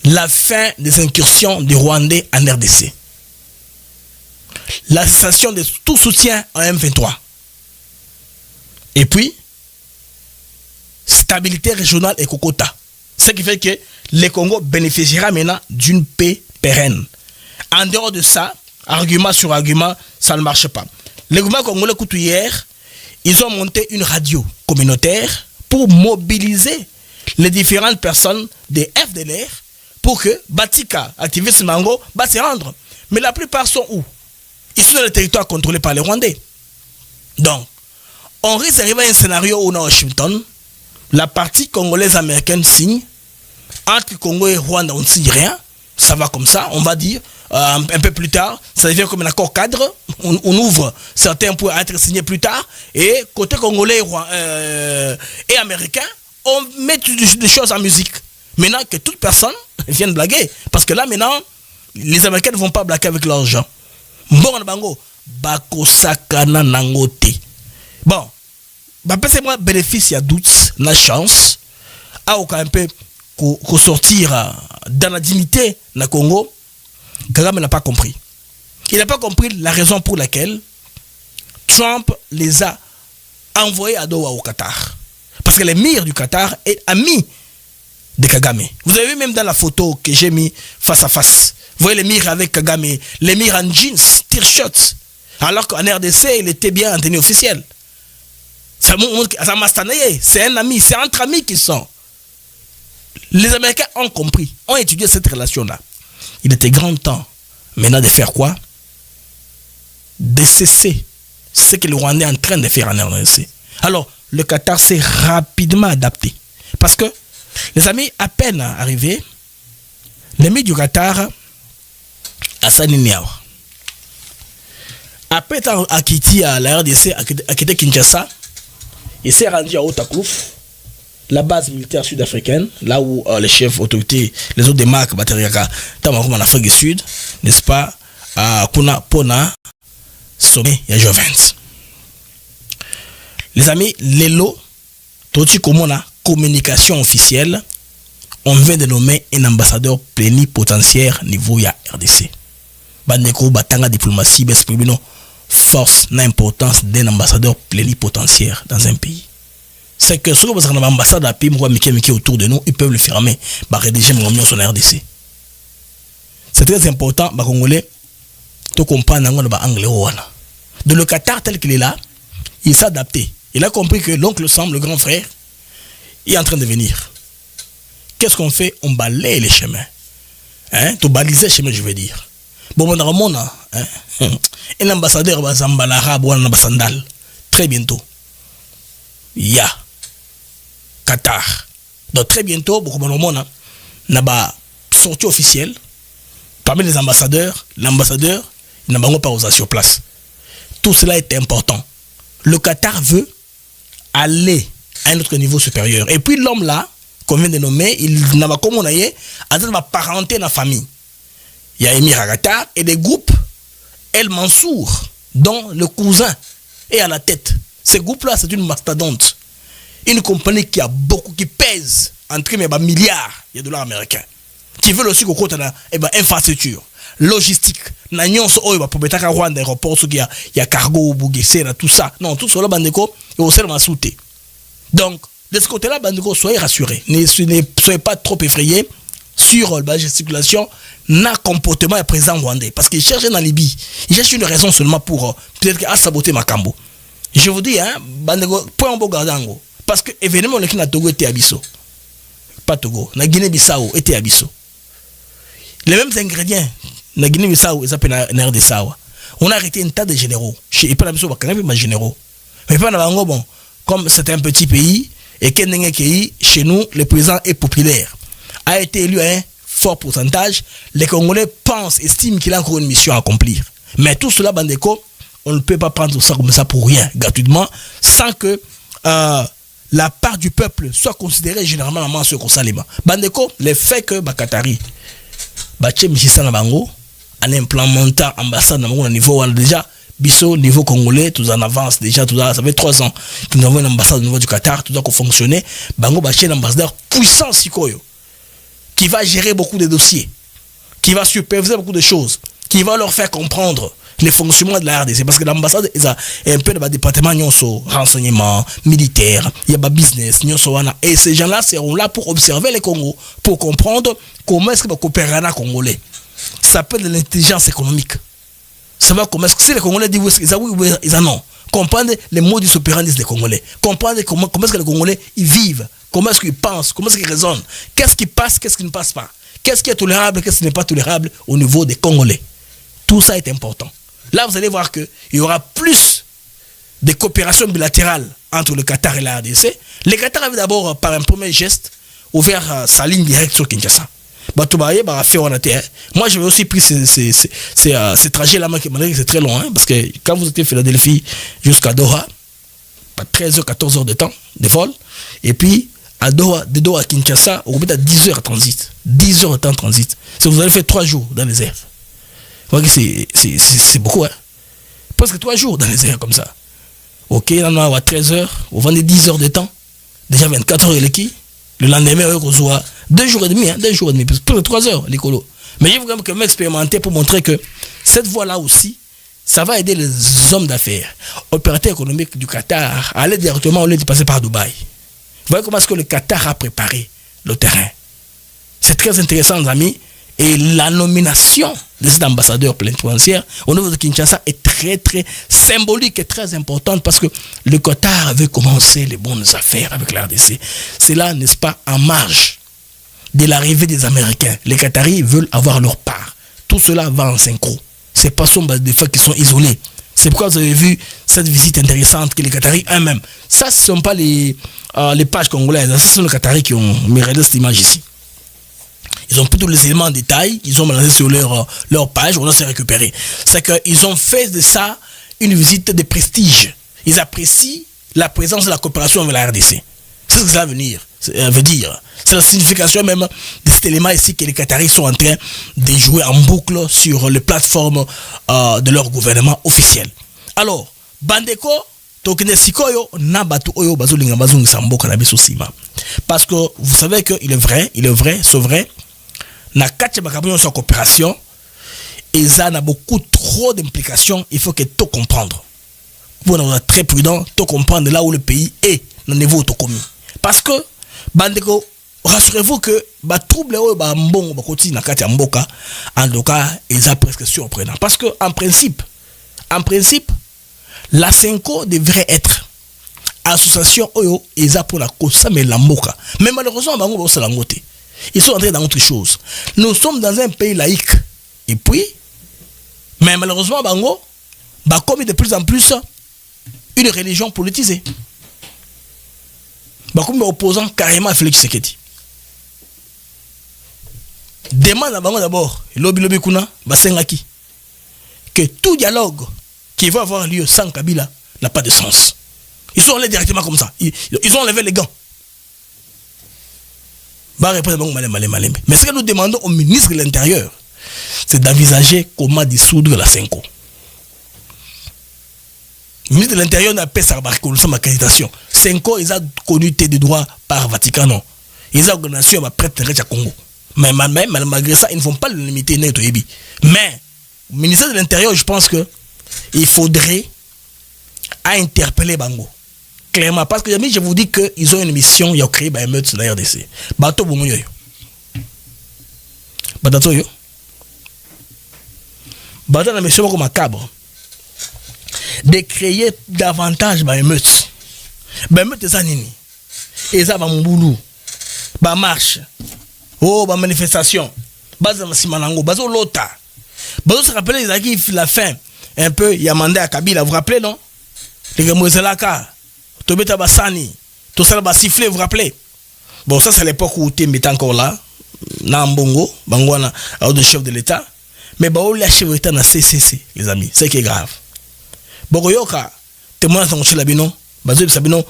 La fin des incursions des Rwandais en RDC. La cessation de tout soutien en M23. Et puis, stabilité régionale et Kokota. Ce qui fait que le Congo bénéficiera maintenant d'une paix pérenne. En dehors de ça, argument sur argument, ça ne marche pas. Les gouvernements congolais hier, ils ont monté une radio communautaire pour mobiliser les différentes personnes des FDLR pour que Batika, activiste Mango, va se rendre. Mais la plupart sont où? Ils sont dans les territoires contrôlés par les Rwandais. Donc, on risque d'arriver à un scénario où, à Washington, la partie congolaise américaine signe, entre Congo et Rwanda, on ne signe rien, ça va comme ça, on va dire, un peu plus tard, ça devient comme un accord cadre, on ouvre certains points à être signés plus tard, et côté congolais et américain, on met des choses en musique. Maintenant que toute personne vienne blaguer, parce que là maintenant, les Américains ne vont pas blaguer avec leur gens. Bon, bango, bako sakana nangote. Bon, bah c'est moi bénéfice, il y a doute, la chance, à un peu sortir dans la dignité na Congo. Kagame n'a pas compris. Il n'a pas compris la raison pour laquelle Trump les a envoyés à Doha au Qatar. Parce que l'émir du Qatar est ami de Kagame. Vous avez vu même dans la photo que j'ai mis face à face. Vous voyez l'émir avec Kagame, l'émir en jeans, t-shirt. Alors qu'en RDC, il était bien en tenue officielle. C'est un ami, c'est entre amis qu'ils sont. Les Américains ont compris, ont étudié cette relation-là. Il était grand temps maintenant de faire quoi? De cesser ce que le Rwandais est en train de faire en RDC. Alors, le Qatar s'est rapidement adapté. Parce que, les amis, à peine arrivés, l'émir du Qatar, Hassan Niawa, après être acquitté à la RDC, à quitté Kinshasa, il s'est rendu à Otaklouf, la base militaire sud-africaine, là où les chefs autorités, les autres démarques, en Afrique du Sud, n'est-ce pas, à Kuna Pona, sommet, il y a Jovens. Les amis, l'élo, tout comme on a communication officielle, on vient de nommer un ambassadeur plénipotentiaire niveau ya RDC. Bandeko batanga diplomatie, exprimer force, l'importance d'un ambassadeur plénipotentiaire dans un pays. C'est que ce que vous avez un ambassade à pays, autour de nous, ils peuvent le fermer, rédiger mon sur la RDC. C'est très important, Congolais, de comprendre l'anglais. De le Qatar tel qu'il est là, il s'est adapté. Il a compris que l'oncle Sam, le grand frère, est en train de venir. Qu'est-ce qu'on fait? On balaye les chemins. Tu baliser les chemins, je veux dire. Bon, on a un ambassadeur, un ambassadeur, très bientôt. Il y a Qatar. Donc très bientôt, beaucoup de n'a sortie officielle. Parmi les ambassadeurs, l'ambassadeur, il n'a pas osé sur place. Tout cela est important. Le Qatar veut aller à un autre niveau supérieur. Et puis l'homme là, qu'on vient de nommer, il n'a pas comme on a eu, à parenté dans la famille. Il y a Émir à Qatar et des groupes El Mansour, dont le cousin est à la tête. Ce groupe-là, c'est une mastodonte. Une compagnie qui a beaucoup, qui pèse entre milliards de dollars américains. Qui veut aussi qu'on compte infrastructure, logistique, pour mettre à Rwanda, aéroport, il y a cargo, tout ça. Non, tout cela, Bandeko, et au seulement sauté. Donc, de ce côté-là, Bandeko, soyez rassurés. Ne soyez pas trop effrayés sur la gesticulation, n'a comportement et présent rwandais. Parce qu'ils cherchent dans Libye. Ils cherchent une raison seulement pour peut-être à saboter Makambo. Je vous dis, Bandeko, point en beau gardango. Parce que évidemment, le Kina Togo était à Bissau. Pas Togo. La Guinée-Bissau était à Bissau. Les mêmes ingrédients, la Guinée-Bissau, ils s'appellent RDC. On a arrêté un tas de généraux. Et pas la Bissau, mais généraux. Mais pas dans bon, comme c'est un petit pays, et chez nous, le président est populaire. A été élu à un fort pourcentage. Les Congolais pensent, estiment qu'il a encore une mission à accomplir. Mais tout cela, Bandeko, on ne peut pas prendre ça comme ça pour rien, gratuitement, sans que la part du peuple soit considérée généralement en ce qu'on s'aliment. Bandeko, le fait que Bakatari, Bache Michisa Nabango, en implémentant ambassade au niveau déjà, Bisso, niveau congolais, tout en avance déjà, tout ça fait 3 ans que nous avons une ambassade au niveau du Qatar, tout ça qui fonctionne. Bango Bache, un ambassadeur puissant, Sikoyo, qui va gérer beaucoup de dossiers, qui va superviser beaucoup de choses, qui va leur faire comprendre les fonctionnements de la RDC. Parce que l'ambassade est un peu de département, renseignement, militaire, il y a business, et ces gens-là seront là pour observer les Congos, pour comprendre comment est-ce que va coopérer à Congolais. Ça s'appelle de l'intelligence économique. Ça va comment est-ce que si les Congolais disent oui, ils en ont. comprendre les modus operandi des Congolais, comprendre comment est-ce que les Congolais ils vivent, comment est-ce qu'ils pensent, comment est-ce qu'ils raisonnent, qu'est-ce qui passe, qu'est-ce qui ne passe pas, qu'est-ce qui est tolérable, qu'est-ce qui n'est pas tolérable au niveau des Congolais. Tout ça est important. Là, vous allez voir qu'il y aura plus de coopération bilatérale entre le Qatar et la RDC. Le Qatar avait d'abord, par un premier geste, ouvert sa ligne directe sur Kinshasa. Moi, j'avais aussi pris ces trajets-là, malgré que c'est très long, hein, parce que quand vous étiez à Philadelphie jusqu'à Doha, 13h, 14h de temps de vol, et puis à Doha, de Doha à Kinshasa, on met à 10h de transit. 10h de temps de transit. Vous avez fait 3 jours dans les airs. Vous voyez que c'est beaucoup, hein. Presque 3 jours dans les airs comme ça. Ok, on a à 13h, on vend 10 heures de temps, déjà 24 heures l'équipe. Le lendemain, on soit 2 jours et demi, hein, 2 jours et demi, plus de 3 heures, l'écolo. Mais j'ai vraiment quand même expérimenté pour montrer que cette voie-là aussi, ça va aider les hommes d'affaires, opérateurs économiques du Qatar, à aller directement au lieu de passer par Dubaï. Vous voyez comment est-ce que le Qatar a préparé le terrain. C'est très intéressant, les amis. Et la nomination de cet ambassadeur plénipotentiaire au niveau de Kinshasa est très, très symbolique et très importante parce que le Qatar veut commencer les bonnes affaires avec la RDC. C'est là, n'est-ce pas, en marge de l'arrivée des Américains. Les Qataris veulent avoir leur part. Tout cela va en synchro. Ce n'est pas seulement des faits qui sont isolés. C'est pourquoi vous avez vu cette visite intéressante que les Qataris eux-mêmes. Ça, ce ne sont pas les pages congolaises. Ce sont les Qataris qui ont mérité cette image ici. Ils ont plutôt les éléments en détail, ils ont balancé sur leur page, on a se récupérer. C'est qu'ils ont fait de ça une visite de prestige. Ils apprécient la présence de la coopération avec la RDC. C'est ce que ça veut dire. C'est la signification même de cet élément ici que les Qataris sont en train de jouer en boucle sur les plateformes de leur gouvernement officiel. Alors, Bandeko, parce que vous savez qu'il est vrai, c'est vrai. Na sans coopération, et ça a beaucoup trop d'implications. Il faut que tout comprendre. Vous êtes très prudent, tout comprendre là où le pays est, dans le niveau de commis. Parce que, Bandeko, rassurez-vous que, trouble en tout cas, ils sont presque surprenant. Parce que, en principe, la Senko devrait être association Oyo, ils ont pour la Kosa, mais la Mboka. Mais malheureusement, ils sont entrés dans autre chose. Nous sommes dans un pays laïque. Et puis, mais malheureusement, Bango, comme de plus en plus une religion politisée. Comme opposant carrément à Félix Tshisekedi. Demande à Bango d'abord, lobby kuna, Basengaki, que tout dialogue qui va avoir lieu sans Kabila n'a pas de sens. Ils sont allés directement comme ça. Ils ont enlevé les gants. Mais ce que nous demandons au ministre de l'Intérieur, c'est d'envisager comment dissoudre la Senko. Le ministre de l'Intérieur n'a pas sa accréditation. Senko, ils ont connu des droits par Vatican. Ils ont organisé un prêtre à Congo. Mais malgré ça, ils ne vont pas le limiter. Mais le ministère de l'Intérieur, je pense qu'il faudrait interpeller Bango. Clairement, parce que je vous dis qu'ils ont une mission, ils ont créé un meute sur la RDC. Bato Boumouyo. Batato yo. Bato la mission comme macabre. De créer davantage un meute. Ben meute ça nini. Et ça va mon boulot. Ba marche. Oh, ba manifestation. Baza Simanango, bazo lota. Bazo se rappeler les acquis la fin. Un peu, il y a mandé à Kabila, vous vous rappelez, non? Les Gamozelaka. Tobeta Bassani, tout ça va siffler, vous vous rappelez? Bon, ça c'est l'époque où Tembe est encore là, Nambongo, Bangwana, le chef de l'État. Mais bah, le chef de l'État na CCC, les amis, c'est qui est grave. Bogoyoka, témoin dans le labino, Bazo Sabino,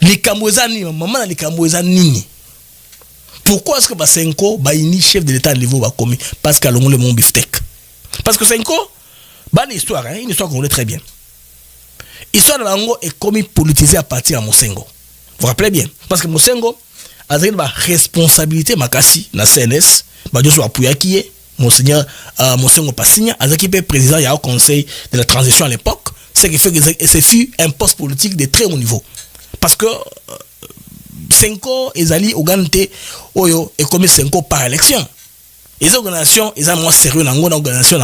les Kamouezani, maman les Kamouezani. Pourquoi est-ce que Basenko, Baini, chef de l'État, niveau va commis? Parce qu'à l'on le mon biftec. Parce que Senko, une histoire, hein, une histoire qu'on connaît très bien. L'histoire de Bango est commis politisée à partir de Mosengo. Vous vous rappelez bien? Parce que Mosengo a une responsabilité, Makasi, la CNS, Badioso Apuyakie, Monseigneur Mosengo Passigna, a été président, il y a un conseil de la transition à l'époque, ce qui fait que ce fut un poste politique de très haut niveau. Parce que Senko, Ezali, Ogante, Oyo, est commis Senko par élection. Les organisations, ils ont moins sérieux dans l'organisation,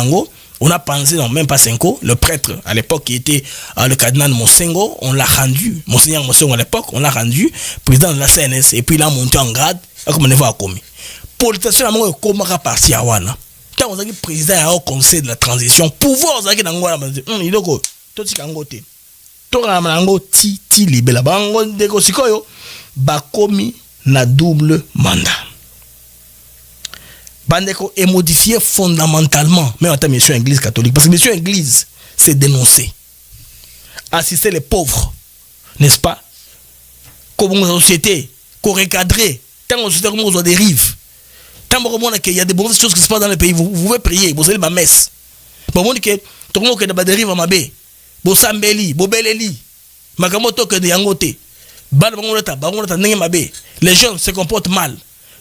On a pensé, non, même pas Senko, le prêtre à l'époque qui était le cardinal Monsengo, on l'a rendu, Monseigneur Monsengo à l'époque, on l'a rendu président de la CNS, et puis il a monté en grade, comme on est à commis. Politisation, on a comme parti à Wana. Quand on a dit président au conseil de la transition, pouvoir, on a dit il est quoi? Tout ce qu'on a dit. Tout ce qu'on a dit, ti libéla. Bango de Kosikoyo, bakomi na double mandat. Bandeko est modifié fondamentalement, même en tant que mission église catholique. Parce que mission église, c'est dénoncer. Assister les pauvres, n'est-ce pas? Comme la société, qu'on recadrer, tant que la société comme on dérive. Tant qu'il y a des mauvaises choses qui se passent dans le pays, vous pouvez prier, vous allez ma messe. Bon, on dit que tout le monde qui a des dérives à ma baie, bon sambeli, bon beleli, makamoto que de yangote, les gens se comportent mal.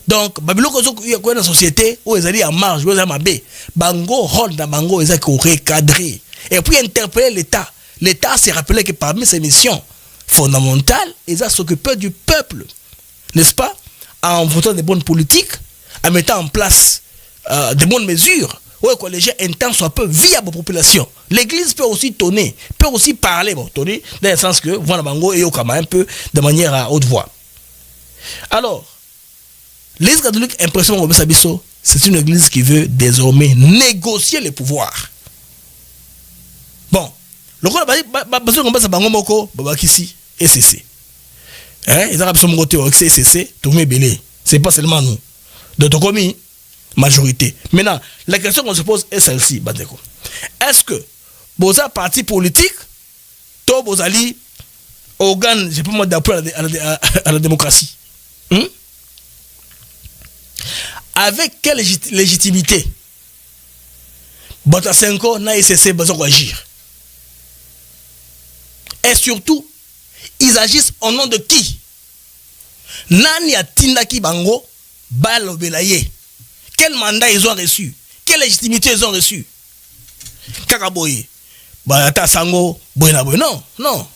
Donc, Babylone, il y a une société où ils allaient en marge, où ils allaient en baie. Bango, rôle dans Bango, ils allaient recadrer. Et puis interpeller l'État. L'État s'est rappelé que parmi ses missions fondamentales, ils ont s'occuper du peuple. N'est-ce pas? En votant des bonnes politiques, en mettant en place des bonnes mesures, où les gens entendent soit peu via la population. L'église peut aussi tonner, peut aussi parler, bon, tonner, dans le sens que, voilà, Bango et Okama, un peu de manière à haute voix. Alors, l'église catholique, impression c'est une église qui veut désormais négocier les pouvoirs. Bon, le rôle de Bango Moko, Babakisi, SCC. Ils ont absolument côté au SCC, tout le monde. C'est pas seulement nous. De ton commis, majorité. Maintenant, la question qu'on se pose est celle-ci, Bandeko. Est-ce que vos partis politiques, tous vos alliés, organes, je peux moi d'appui à la démocratie, avec quelle légitimité Botasenko n'a SCC besoin d'agir? Et surtout, ils agissent au nom de qui? Nani a Tindaki Bango Balobelaye. Quel mandat ils ont reçu? Quelle légitimité ils ont reçu? Kakaboye. Bayata Sango, Boyna Boy. Non, non.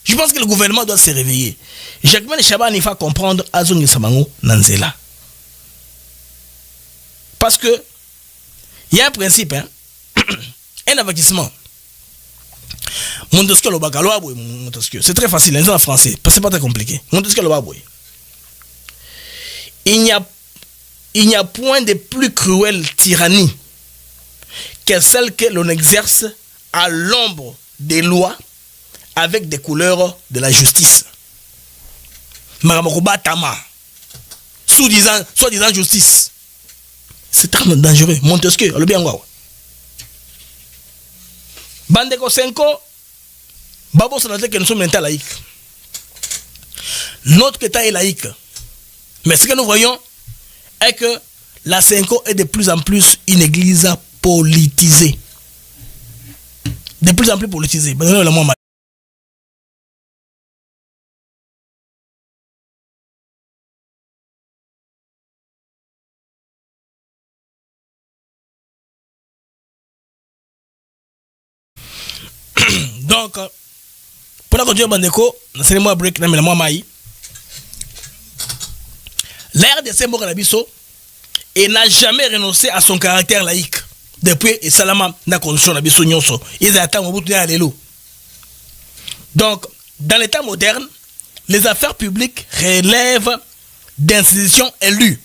Je pense que le gouvernement doit se réveiller. Jacquemin Chaban, il faut comprendre Azongi Sabango Nanzela. Parce que il y a un principe, hein? Un investissement. Montesquieu le Bagaloa, Montesquieu. C'est très facile, c'est en français. C'est pas très compliqué. Montesquieu le Bagaloa. Il n'y a point de plus cruelle tyrannie que celle que l'on exerce à l'ombre des lois avec des couleurs de la justice. Maramokoba Tama, soi-disant justice. C'est très dangereux. Montesquieu, le bien waouh. Bandeko Senko, Babo Sanate que nous sommes un état laïque. Notre état est laïque. Mais ce que nous voyons est que la Senko est de plus en plus une église politisée. De plus en plus politisée. Donc, pour la continuer, Bandeko, c'est moi break, mais moi maï. L'ère de Sembo Kanabiso et n'a jamais renoncé à son caractère laïque. Depuis et Salama n'a condition la biso nyonso. Ils attendent au bout de l'eau. Donc, dans l'état moderne, les affaires publiques relèvent d'institutions élues,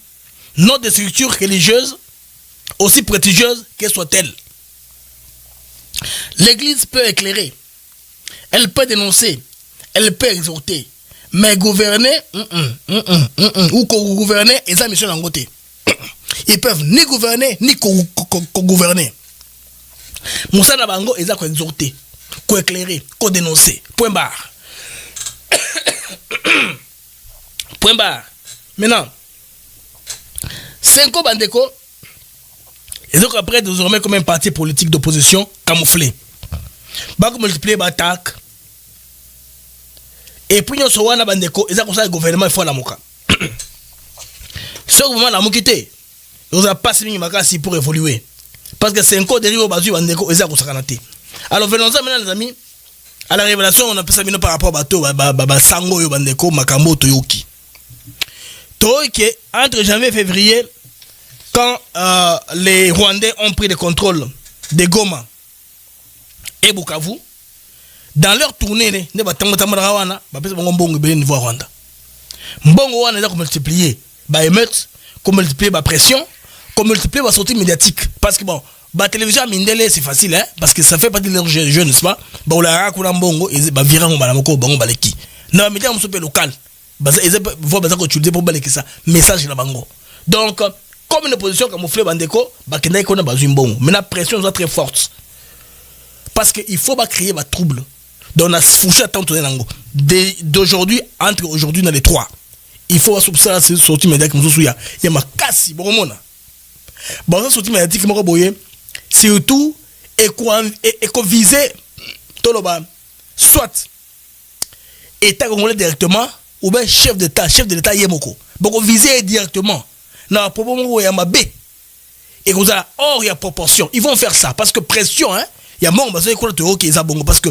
non de structures religieuses, aussi prestigieuses qu'elles soient-elles. L'Église peut éclairer, elle peut dénoncer, elle peut exhorter, mais gouverner, ou co-gouverner, ils ont mission en côté. Ils peuvent ni gouverner, ni co-gouverner. Moussa Nabango, ils ont exhorté, co-éclairer, co-dénoncer. Point barre. Point barre. Maintenant, Senko Bandeko, ils ont après désormais comme un parti politique d'opposition camouflé. Bako multiplier l'attaque. Et puis, nous sommes en Bandeko, ils ont comme ça le gouvernement il faut la moka. Ce gouvernement la mokité, ils n'ont pas signé Makasi pour évoluer. Parce que Senko dérive au Bazu Bandeko, ils ont comme ça canté. Alors, venons-en maintenant, les amis, à la révélation, on a fait ça par rapport à Bato, Sango Bandeko, Makambo, Toyoki. Toyoki, entre janvier et février, quand les Rwandais ont pris le contrôle de Goma et Bukavu, dans leur tournée, ne ba tangata marawana, ba pesa bango mbongo be niveau Rwanda. Mbongo wana ko multiplier ba émeute, ko multiplier ba pression, ko multiplier ba sortie médiatique parce que bon, ba télévision mindele c'est facile hein parce que ça fait partie de leur jeu, n'est-ce pas? Ba ola ko na mbongo et ba viran ba moko bango baleki. Na média msope local. Ba ils vont ba ko utiliser pour baleki ça, message na bango. Donc comme une opposition camouflée bandeko, ba kenda ko na ba mbongo. Mais la pression est très forte. Parce qu'il faut pas créer ma trouble. Donc on a fouché à tant d'aujourd'hui, entre aujourd'hui dans les trois. Il faut ça sortir médiatique comme ça. Il y a ma casse, bon mon. Bon ça sortir médiatique moi boyer. Surtout éco-viser tout le bas. Soit État congolais directement ou bien chef d'État yemoko. Bon viser directement. Non, pour moi il y a ma B. Et comme ça, or il y a proportion. Ils vont faire ça parce que pression hein. Il y a mon bazar qui est qui zabongo parce que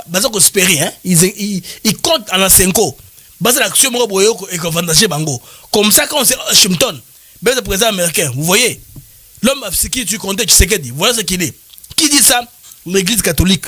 bazar ko espérer hein ils comptent en 5 ans bazar l'action mo boyo et ko vandager bango comme ça quand c'est Washington ben le président américain vous voyez l'homme qui tu comptes tu sais que dit voilà ce qu'il est qui dit ça l'église catholique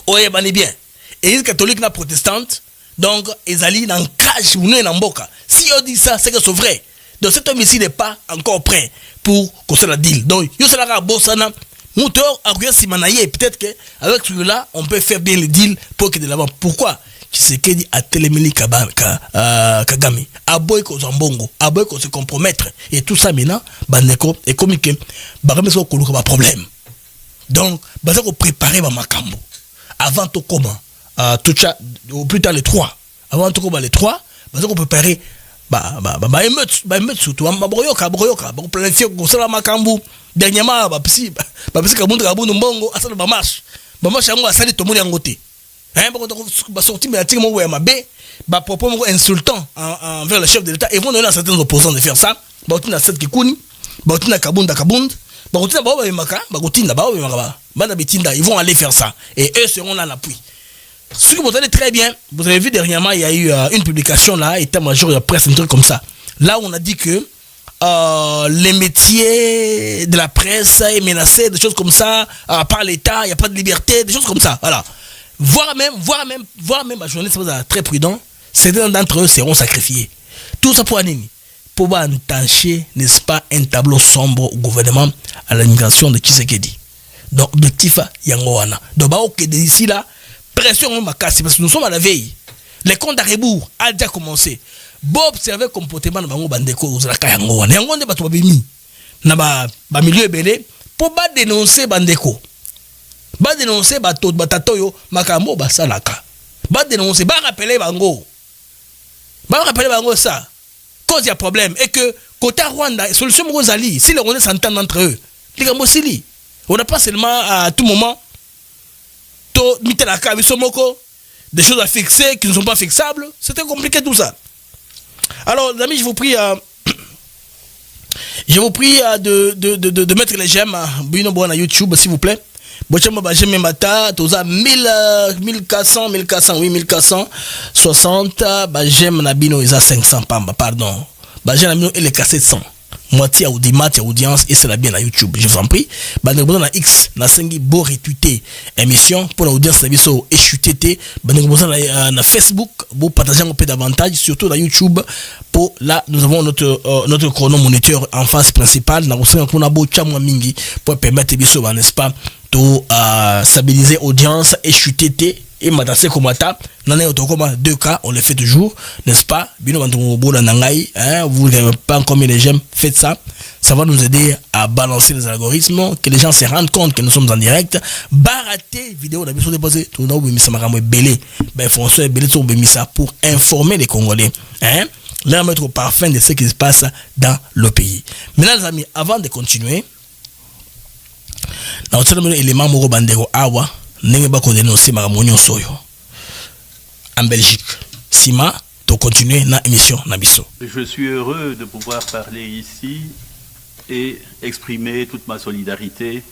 oye bani bien l'église catholique na protestante donc ils allient dans cage ou dans mboka si on dit ça c'est que c'est vrai donc cet homme ici n'est pas encore prêt pour qu'on se la deal donc yo sera ka bossana Moutor a regardé Simanaye peut-être que avec celui-là on peut faire bien le deal pour que de l'avant. Pourquoi? Tshisekedi a téléméni Kagame, a boy ko zambongo, a boy ko se compromettre et tout ça maintenant bandeko et comme que bagame so koluka ba problème. Donc baza ko préparer ba makambo avant to comment tout ça au plus tard les 3 avant to comment les 3 baza ko préparer ba émeute surtout ba broyoka ba planifier ko sala makambo. Dernièrement bapisi kabundu mbongo asala ba marche yango asali to moni yango te hein ba sorti médiatique mo ya mabe ba propos mo insultant envers le chef de l'État et vont donner à certains opposants de faire ça ba otina cette kikuni ba otina kabunda ba otina ba maka ba otina ba maka bana betinda ils vont aller faire ça et eux seront là en appui. Ce que vous allez très bien, vous avez vu dernièrement il y a eu une publication là état-major de la presse un truc comme ça là où on a dit que les métiers de la presse est menacé, des choses comme ça, par l'État, il n'y a pas de liberté, des choses comme ça, voilà. Voire même, la journaliste très prudent, certains d'entre eux seront sacrifiés. Tout ça pour Anini. Pour entacher, n'est-ce pas, un tableau sombre au gouvernement à la migration de Tshisekedi. Donc, objectif, Yangoana. Donc, ok, d'ici là, pression, parce que nous sommes à la veille. Les comptes à rebours a déjà commencé. Bon observer le comportement de bango bandeko ozalaka yango wana yango nde bato babimi na ba milieu ebele pour ba dénoncer bandeko ba dénoncer bato batatoyo makambo basalaka ba dénoncer ba rappeler bango ça cause y a problème et que côté Rwanda solution moko zali si les Rwandais s'entendent entre eux likambo sili on n'a pas seulement à tout moment to mitelaka biso moko des choses à fixer qui ne sont pas fixables c'était compliqué tout ça. Alors, les amis, je vous prie de mettre les j'aime à YouTube, s'il vous plaît. J'aime mata, toza 1400, oui, 1460. J'aime Nabino, ils a 500 pamba, pardon. J'aime Nabino, il est cassé 100. Moitié audience et c'est la bien à YouTube. Je vous en prie. Bandeko na X na sengi bo retweeter émission pour l'audience na biso et chuter. Bandeko na Facebook bo partager un peu davantage surtout na YouTube pour là nous avons notre chronomoniteur en face principale na kosenga kuna bo chamwa mingi pour permettre biso n'est-ce pas to stabiliser audience et chuter et matase komata nana otokoma 2K on le fait toujours n'est-ce pas bino bantu bola nangai hein vous n'avez pas encore mis les j'aime faites ça va nous aider à balancer les algorithmes que les gens se rendent compte que nous sommes en direct barater vidéo na biso déposé tout na obimisa makambo belé François belé to obimisa pour informer les Congolais hein leur mettre au parfum de ce qui se passe dans le pays. Maintenant les amis avant de continuer na otelo élément moko bandeko awa en Belgique. Sima, tu continues na émission Nabiso. Je suis heureux de pouvoir parler ici et exprimer toute ma solidarité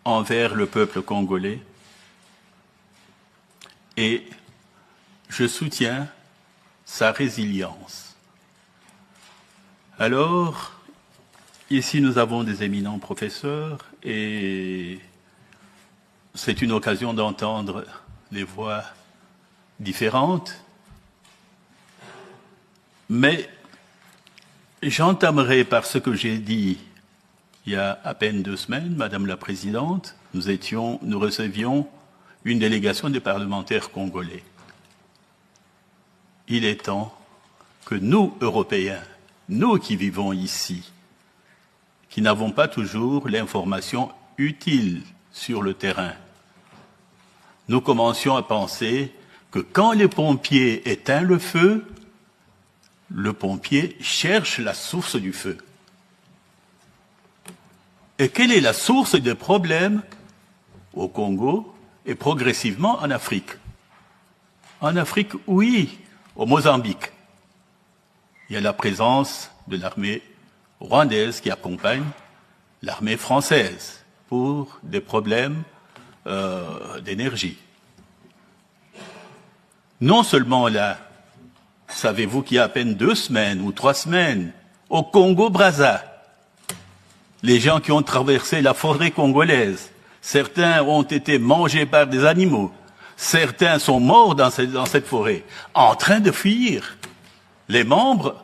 envers le peuple congolais. Et je soutiens sa résilience. Alors, ici nous avons des éminents professeurs et c'est une occasion d'entendre des voix différentes. Mais j'entamerai par ce que j'ai dit il y a à peine 2 semaines, Madame la Présidente, nous recevions une délégation des parlementaires congolais. Il est temps que nous, Européens, nous qui vivons ici, qui n'avons pas toujours l'information utile sur le terrain, nous commencions à penser que quand les pompiers éteignent le feu, le pompier cherche la source du feu. Et quelle est la source des problèmes au Congo et progressivement en Afrique? En Afrique, oui, au Mozambique. Il y a la présence de l'armée rwandaise qui accompagne l'armée française pour des problèmes d'énergie. Non seulement là, savez-vous qu'il y a à peine 2 semaines ou 3 semaines, au Congo-Brazza, les gens qui ont traversé la forêt congolaise, certains ont été mangés par des animaux, certains sont morts dans cette forêt, en train de fuir les membres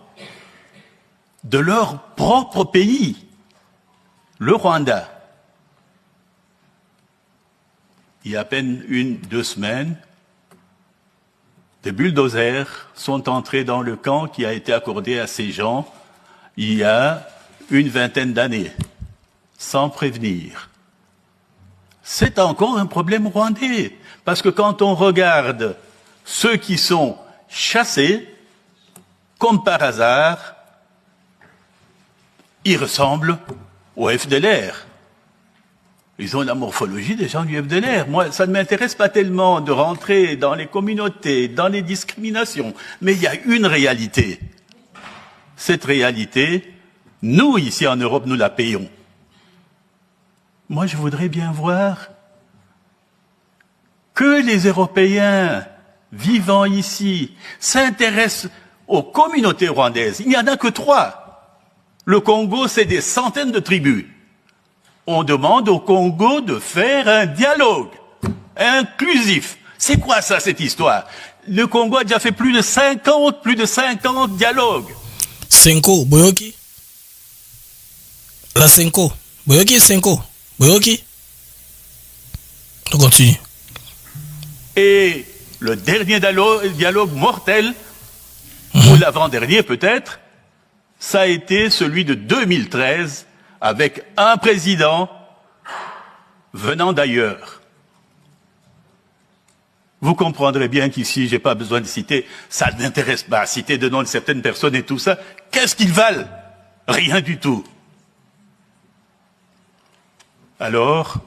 de leur propre pays, le Rwanda. Il y a à peine 1-2 semaines, des bulldozers sont entrés dans le camp qui a été accordé à ces gens il y a une 20aine d'années, sans prévenir. C'est encore un problème rwandais, parce que quand on regarde ceux qui sont chassés, comme par hasard, ils ressemblent au FDLR. Ils ont la morphologie des gens du FDLR. Moi, ça ne m'intéresse pas tellement de rentrer dans les communautés, dans les discriminations, mais il y a une réalité. Cette réalité, nous, ici en Europe, nous la payons. Moi, je voudrais bien voir que les Européens vivant ici s'intéressent aux communautés rwandaises. Il n'y en a que 3. Le Congo, c'est des centaines de tribus. On demande au Congo de faire un dialogue inclusif. C'est quoi ça, cette histoire? Le Congo a déjà fait plus de 50 dialogues. Senko, Boyoki? La Senko. Boyoki, Senko. Boyoki? On continue. Et le dernier dialogue mortel, ou l'avant-dernier peut-être, ça a été celui de 2013, avec un président venant d'ailleurs. Vous comprendrez bien qu'ici, j'ai pas besoin de citer, ça n'intéresse pas à citer de nom de certaines personnes et tout ça. Qu'est-ce qu'ils valent? Rien du tout. Alors,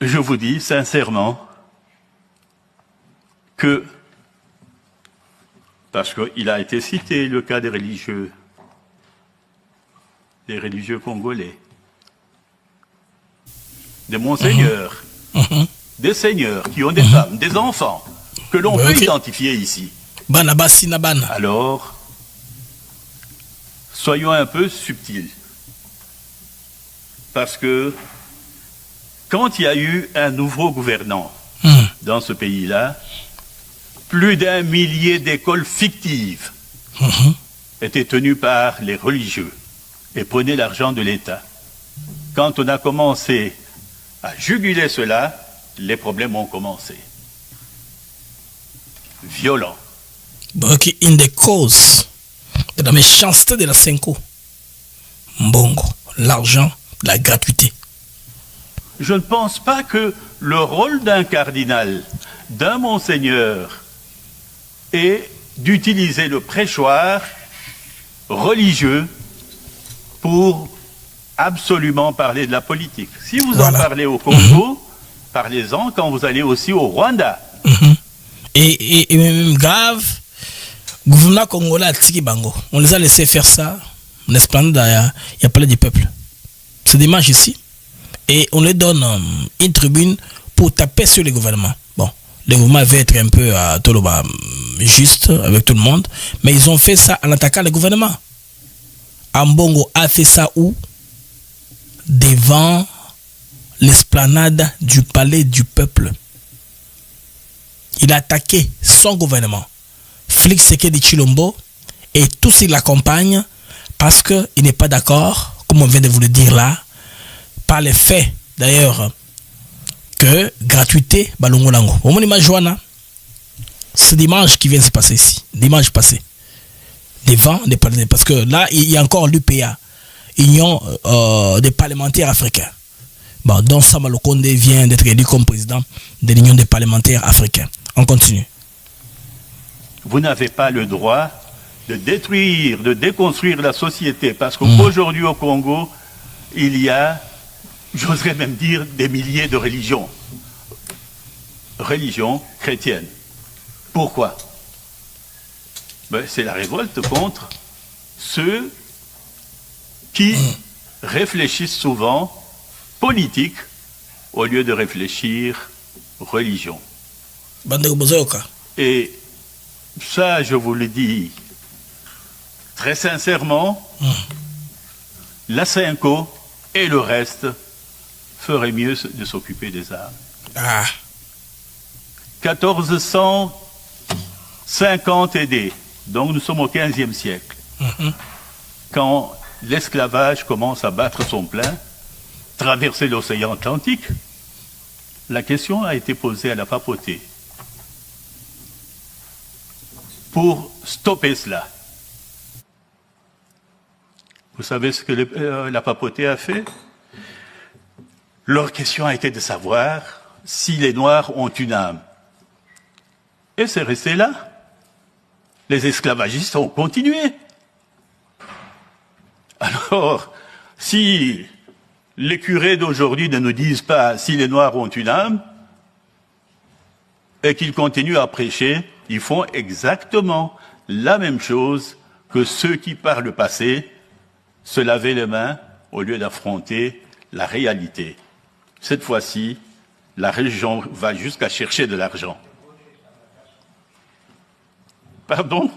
je vous dis sincèrement que, parce qu'il a été cité le cas des religieux congolais, des monseigneurs, des seigneurs qui ont des femmes, des enfants, que l'on peut identifier ici. Alors, soyons un peu subtils. Parce que quand il y a eu un nouveau gouvernant dans ce pays-là, plus d'1 millier d'écoles fictives étaient tenues par les religieux et prenaient l'argent de l'État. Quand on a commencé à juguler cela, les problèmes ont commencé. Violents. Donc, une des causes de la méchanceté de la Senko, Mbongo, l'argent, la gratuité. Je ne pense pas que le rôle d'un cardinal, d'un monseigneur, est d'utiliser le prêchoir religieux pour absolument parler de la politique. Si vous en parlez au Congo, parlez-en quand vous allez aussi au Rwanda. Et même grave, le gouvernement congolais a tiré bango. On les a laissés faire ça. En esplanade, il y a parlé du peuple. C'est des matchs ici. Et on les donne une tribune pour taper sur le gouvernement. Bon, Le mouvement veut être un peu juste avec tout le monde, mais ils ont fait ça en attaquant le gouvernement. Ambongo a fait ça où? Devant l'esplanade du palais du peuple. Il a attaqué son gouvernement, Félix Tshisekedi Tshilombo, et tous ceux qui l'accompagnent parce qu'il n'est pas d'accord, comme on vient de vous le dire là, par les faits d'ailleurs que gratuité balongo lango. Au moment Joana, c'est dimanche qui vient de se passer ici, dimanche passé, devant des parlementaires, parce que là il y a encore l'UPA, Union des parlementaires africains. Bon, donc Sama Lukonde vient d'être élu comme président de l'Union des parlementaires africains. On continue. Vous n'avez pas le droit de détruire, de déconstruire la société, parce qu'aujourd'hui au Congo, il y a, j'oserais même dire, des milliers de religions. Religions chrétiennes. Pourquoi? C'est la révolte contre ceux qui réfléchissent souvent politique au lieu de réfléchir religion. Et ça, je vous le dis très sincèrement, la Cinco et le reste feraient mieux de s'occuper des âmes. 1450 AD, donc nous sommes au 15e siècle, quand l'esclavage commence à battre son plein, traverser l'océan Atlantique, la question a été posée à la papauté pour stopper cela. Vous savez ce que la papauté a fait? Leur question a été de savoir si les Noirs ont une âme. Et c'est resté là. Les esclavagistes ont continué. Alors, si les curés d'aujourd'hui ne nous disent pas si les Noirs ont une âme, et qu'ils continuent à prêcher, ils font exactement la même chose que ceux qui, par le passé, se lavaient les mains au lieu d'affronter la réalité. Cette fois-ci, la religion va jusqu'à chercher de l'argent. Pardon?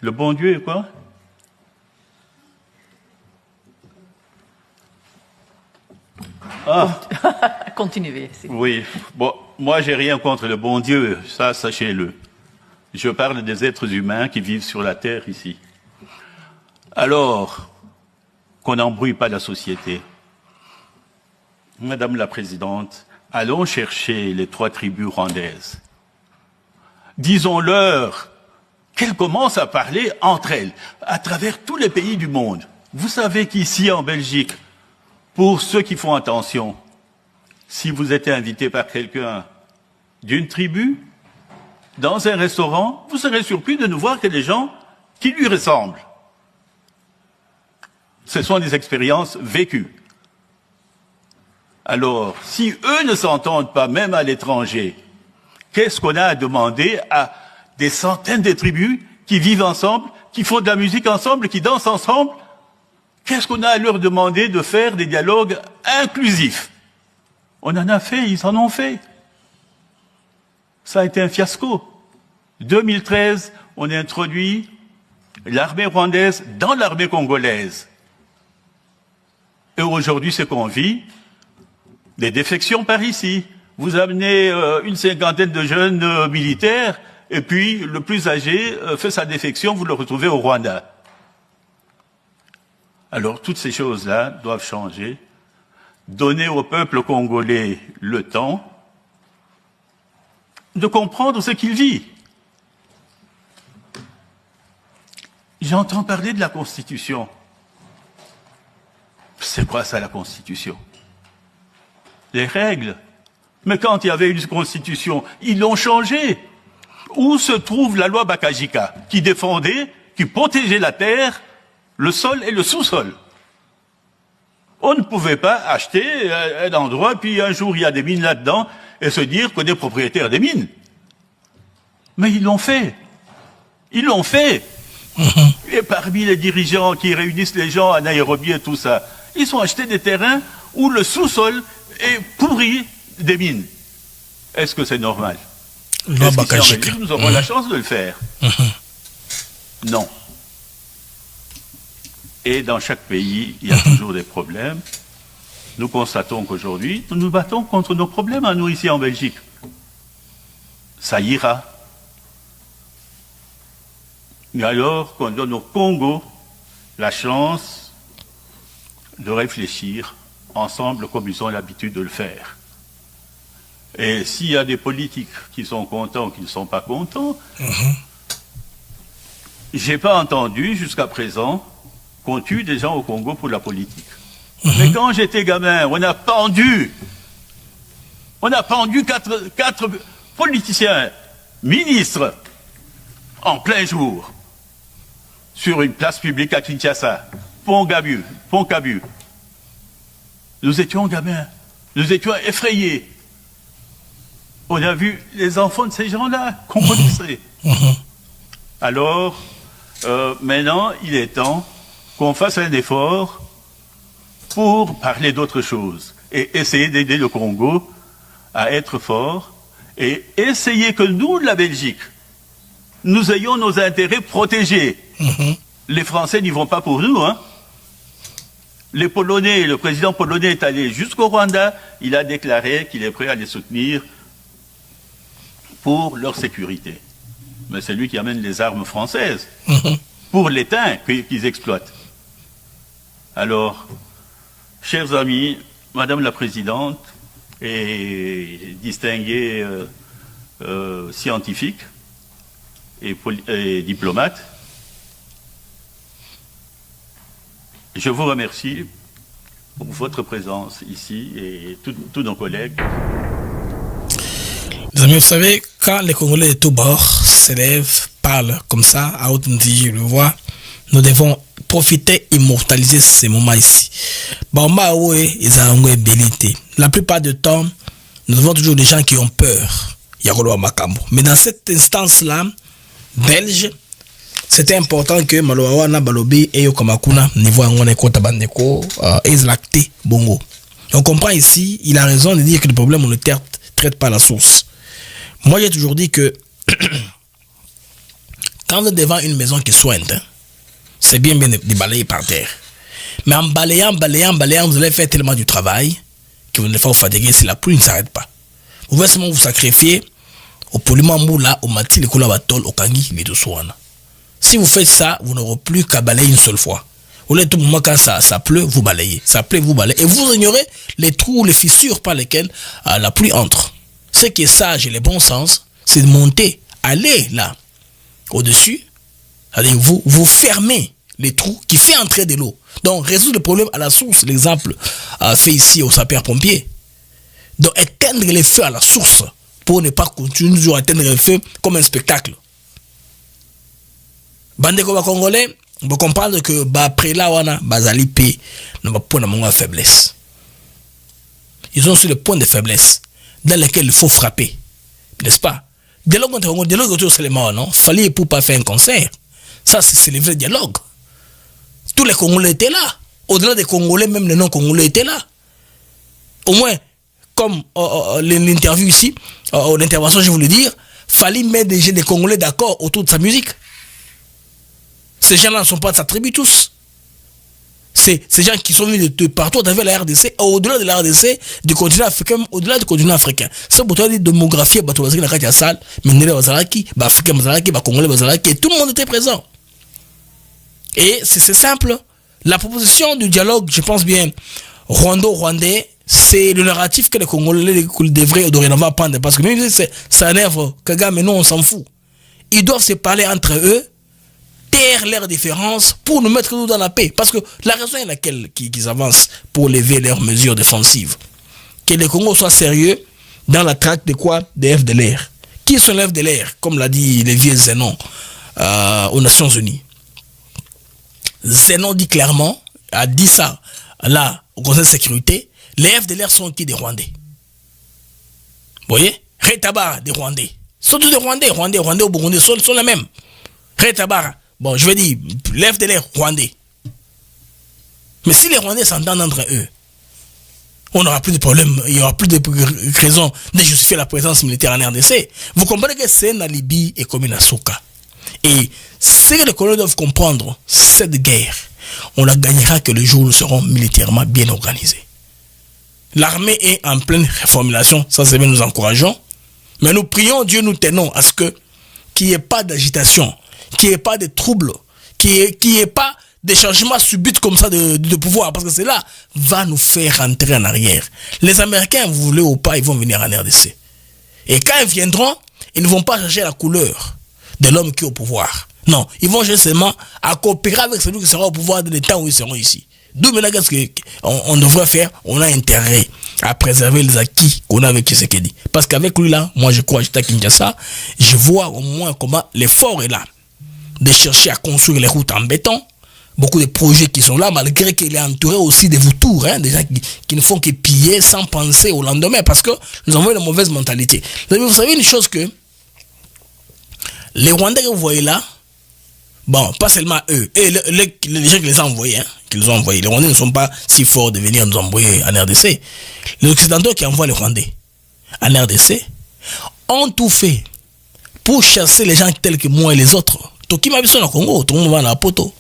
Le bon Dieu est quoi? Continuez. Oui, bon, moi j'ai rien contre le bon Dieu, ça sachez-le. Je parle des êtres humains qui vivent sur la terre ici. Alors, qu'on n'embrouille pas la société. Madame la Présidente, allons chercher les 3 tribus rwandaises. Disons-leur qu'elles commencent à parler entre elles, à travers tous les pays du monde. Vous savez qu'ici en Belgique, pour ceux qui font attention, si vous êtes invité par quelqu'un d'une tribu, dans un restaurant, vous serez surpris de ne voir que des gens qui lui ressemblent. Ce sont des expériences vécues. Alors, si eux ne s'entendent pas, même à l'étranger, qu'est-ce qu'on a à demander à des centaines de tribus qui vivent ensemble, qui font de la musique ensemble, qui dansent ensemble? Qu'est-ce qu'on a à leur demander de faire des dialogues inclusifs? On en a fait, ils en ont fait. Ça a été un fiasco. 2013, on a introduit l'armée rwandaise dans l'armée congolaise. Et aujourd'hui, c'est qu'on vit des défections par ici. Vous amenez une cinquantaine de jeunes militaires, et puis le plus âgé fait sa défection, vous le retrouvez au Rwanda. Alors, toutes ces choses-là doivent changer. Donner au peuple congolais le temps de comprendre ce qu'il vit. J'entends parler de la Constitution. C'est quoi ça, la Constitution? Les règles. Mais quand il y avait une Constitution, ils l'ont changée. Où se trouve la loi Bakajika, qui défendait, qui protégeait la terre, le sol et le sous-sol? On ne pouvait pas acheter un endroit, puis un jour il y a des mines là-dedans, et se dire qu'on est propriétaire des mines. Mais ils l'ont fait. Ils l'ont fait. Et parmi les dirigeants qui réunissent les gens à Nairobi et tout ça, ils ont acheté des terrains où le sous-sol est pourri des mines. Est-ce que c'est normal? Loi Est-ce qu'ici en Bakajika. Belgique, nous aurons la chance de le faire? Non. Et dans chaque pays, il y a toujours des problèmes. Nous constatons qu'aujourd'hui, nous nous battons contre nos problèmes à nous ici en Belgique. Ça ira. Mais alors qu'on donne au Congo la chance de réfléchir ensemble comme ils ont l'habitude de le faire. Et s'il y a des politiques qui sont contents, qui ne sont pas contents, j'ai pas entendu jusqu'à présent qu'on tue des gens au Congo pour la politique. Mais quand j'étais gamin, on a pendu quatre politiciens, ministres, en plein jour, sur une place publique à Kinshasa, Pont-Cabu. Nous étions gamins, nous étions effrayés. On a vu les enfants de ces gens-là qu'on connaissait. Alors, maintenant, il est temps qu'on fasse un effort pour parler d'autre chose et essayer d'aider le Congo à être fort et essayer que nous, la Belgique, nous ayons nos intérêts protégés. Les Français n'y vont pas pour nous, hein. Les Polonais, le président polonais est allé jusqu'au Rwanda, il a déclaré qu'il est prêt à les soutenir pour leur sécurité. Mais c'est lui qui amène les armes françaises pour l'étain qu'ils exploitent. Alors, chers amis, Madame la Présidente et distingués scientifiques et diplomates, je vous remercie pour votre présence ici et tous nos collègues. Les amis, vous savez, quand les Congolais de tous bords s'élèvent, parlent comme ça, à haute intelligence, je le vois, nous devons profiter, immortaliser ces moments ici. La plupart du temps, nous avons toujours des gens qui ont peur. Mais dans cette instance-là, belge, c'était important que Maloawana Balobi et Yokamakuna niveau Angone Kota Bandeko lacté bongo. On comprend ici, il a raison de dire que le problème on ne traite pas la source. Moi j'ai toujours dit que quand vous êtes devant une maison qui soigne, c'est bien de balayer par terre. Mais en balayant, vous allez faire tellement du travail que vous ne allez pas vous fatiguer si la pluie ne s'arrête pas. Vous pouvez seulement vous sacrifier au poliment moula, au mati, le koula batol, au kangi, les deux soins. Si vous faites ça, vous n'aurez plus qu'à balayer une seule fois. Au lieu de tout moment quand ça pleut, vous balayez. Ça pleut, vous balayez. Et vous ignorez les trous, les fissures par lesquelles la pluie entre. Ce qui est sage et le bon sens, c'est de monter, aller là, au-dessus. C'est-à-dire vous fermez les trous qui fait entrer de l'eau. Donc, résoudre le problème à la source. L'exemple fait ici au sapeur-pompier. Donc, éteindre les feux à la source pour ne pas continuer toujours à éteindre les feux comme un spectacle. Bandeko Congolais, vous comprenez que après là, wana bazali pe na point de faiblesse. Ils ont aussi le point de faiblesse dans lequel il faut frapper, n'est-ce pas? Dialogue autour seulement, non? Fallait pour pas faire un concert. Ça, c'est le vrai dialogue. Tous les Congolais étaient là. Au-delà des Congolais, même les non-Congolais étaient là. Au moins, comme l'interview ici, l'intervention, je voulais dire, fallait mettre des Congolais d'accord autour de sa musique. Ces gens-là ne sont pas de sa tribu tous. C'est ces gens qui sont venus de partout à travers la RDC, au-delà de la RDC, du continent africain, au-delà du continent africain. C'est pour toi dire démographie, la salle, mais Bazalaki, Africain Bazalaki, Congolais Bazalaki, et tout le monde était présent. Et c'est simple. La proposition du dialogue, je pense bien, Rwandais, c'est le narratif que les Congolais devraient dorénavant prendre. Parce que même si ça énerve Kagame, mais non, on s'en fout. Ils doivent se parler entre eux, taire leurs différences pour nous mettre nous dans la paix. Parce que la raison est laquelle qu'ils avancent pour lever leurs mesures défensives. Que les Congos soient sérieux dans la traque de quoi? Des FDLR. Qui sont les FDLR? Comme l'a dit les vieux Zénon aux Nations Unies. Zénon dit clairement, a dit ça là au Conseil de sécurité, les FDLR sont qui? Des Rwandais. Vous voyez? Rétabara des Rwandais. Surtout des Rwandais au Burundi sont les mêmes. Rétabara. Bon, je vais dire, les FDLR Rwandais. Mais si les Rwandais s'entendent entre eux, on n'aura plus de problème, il n'y aura plus de raison de justifier la présence militaire en RDC. Vous comprenez que c'est la Libye et comme une Souka. Et ce que les colons doivent comprendre, cette guerre, on la gagnera que le jour où nous serons militairement bien organisés. L'armée est en pleine reformulation, ça c'est bien, nous encourageons. Mais nous prions Dieu, nous tenons à ce que qu'il n'y ait pas d'agitation, qu'il n'y ait pas de troubles, qu'il n'y ait pas des changements subits comme ça de pouvoir, parce que cela va nous faire rentrer en arrière. Les Américains, vous voulez ou pas, ils vont venir en RDC. Et quand ils viendront, ils ne vont pas changer la couleur de l'homme qui est au pouvoir. Non, ils vont seulement à coopérer avec celui qui sera au pouvoir de l'État où ils seront ici. D'où maintenant qu'est-ce qu'on devrait faire? On a intérêt à préserver les acquis qu'on a avec Tshisekedi. Parce qu'avec lui là, moi je crois, j'étais à Kinshasa, je vois au moins comment l'effort est là de chercher à construire les routes en béton. Beaucoup de projets qui sont là, malgré qu'il est entouré aussi des vautours, des gens qui ne font que piller sans penser au lendemain, parce que nous avons une mauvaise mentalité. Vous savez une chose que les Rwandais que vous voyez là, bon, pas seulement eux, et les gens qui les ont envoyés, les Rwandais ne sont pas si forts de venir nous envoyer en RDC. Les Occidentaux qui envoient les Rwandais en RDC ont tout fait pour chasser les gens tels que moi et les autres. Toki m'a vu sur le Congo, tout le monde va dans la poteau.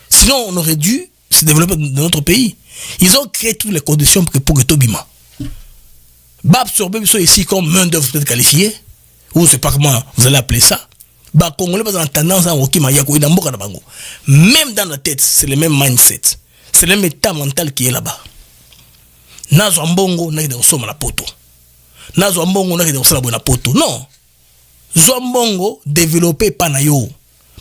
Sinon, on aurait dû se développer dans notre pays. Ils ont créé toutes les conditions pour que Tobima. Bah, absorber ici comme main d'œuvre peut-être qualifiée, ou c'est pas comment vous allez appeler ça. Bah, Congolais pas en tendance à même dans la tête, c'est le même mindset. C'est le même état mental qui est là-bas. Nazo Mbongo n'a que de la poto. Nazo Mbongo n'a que de la poto. Non. Zombongo développé Panayo.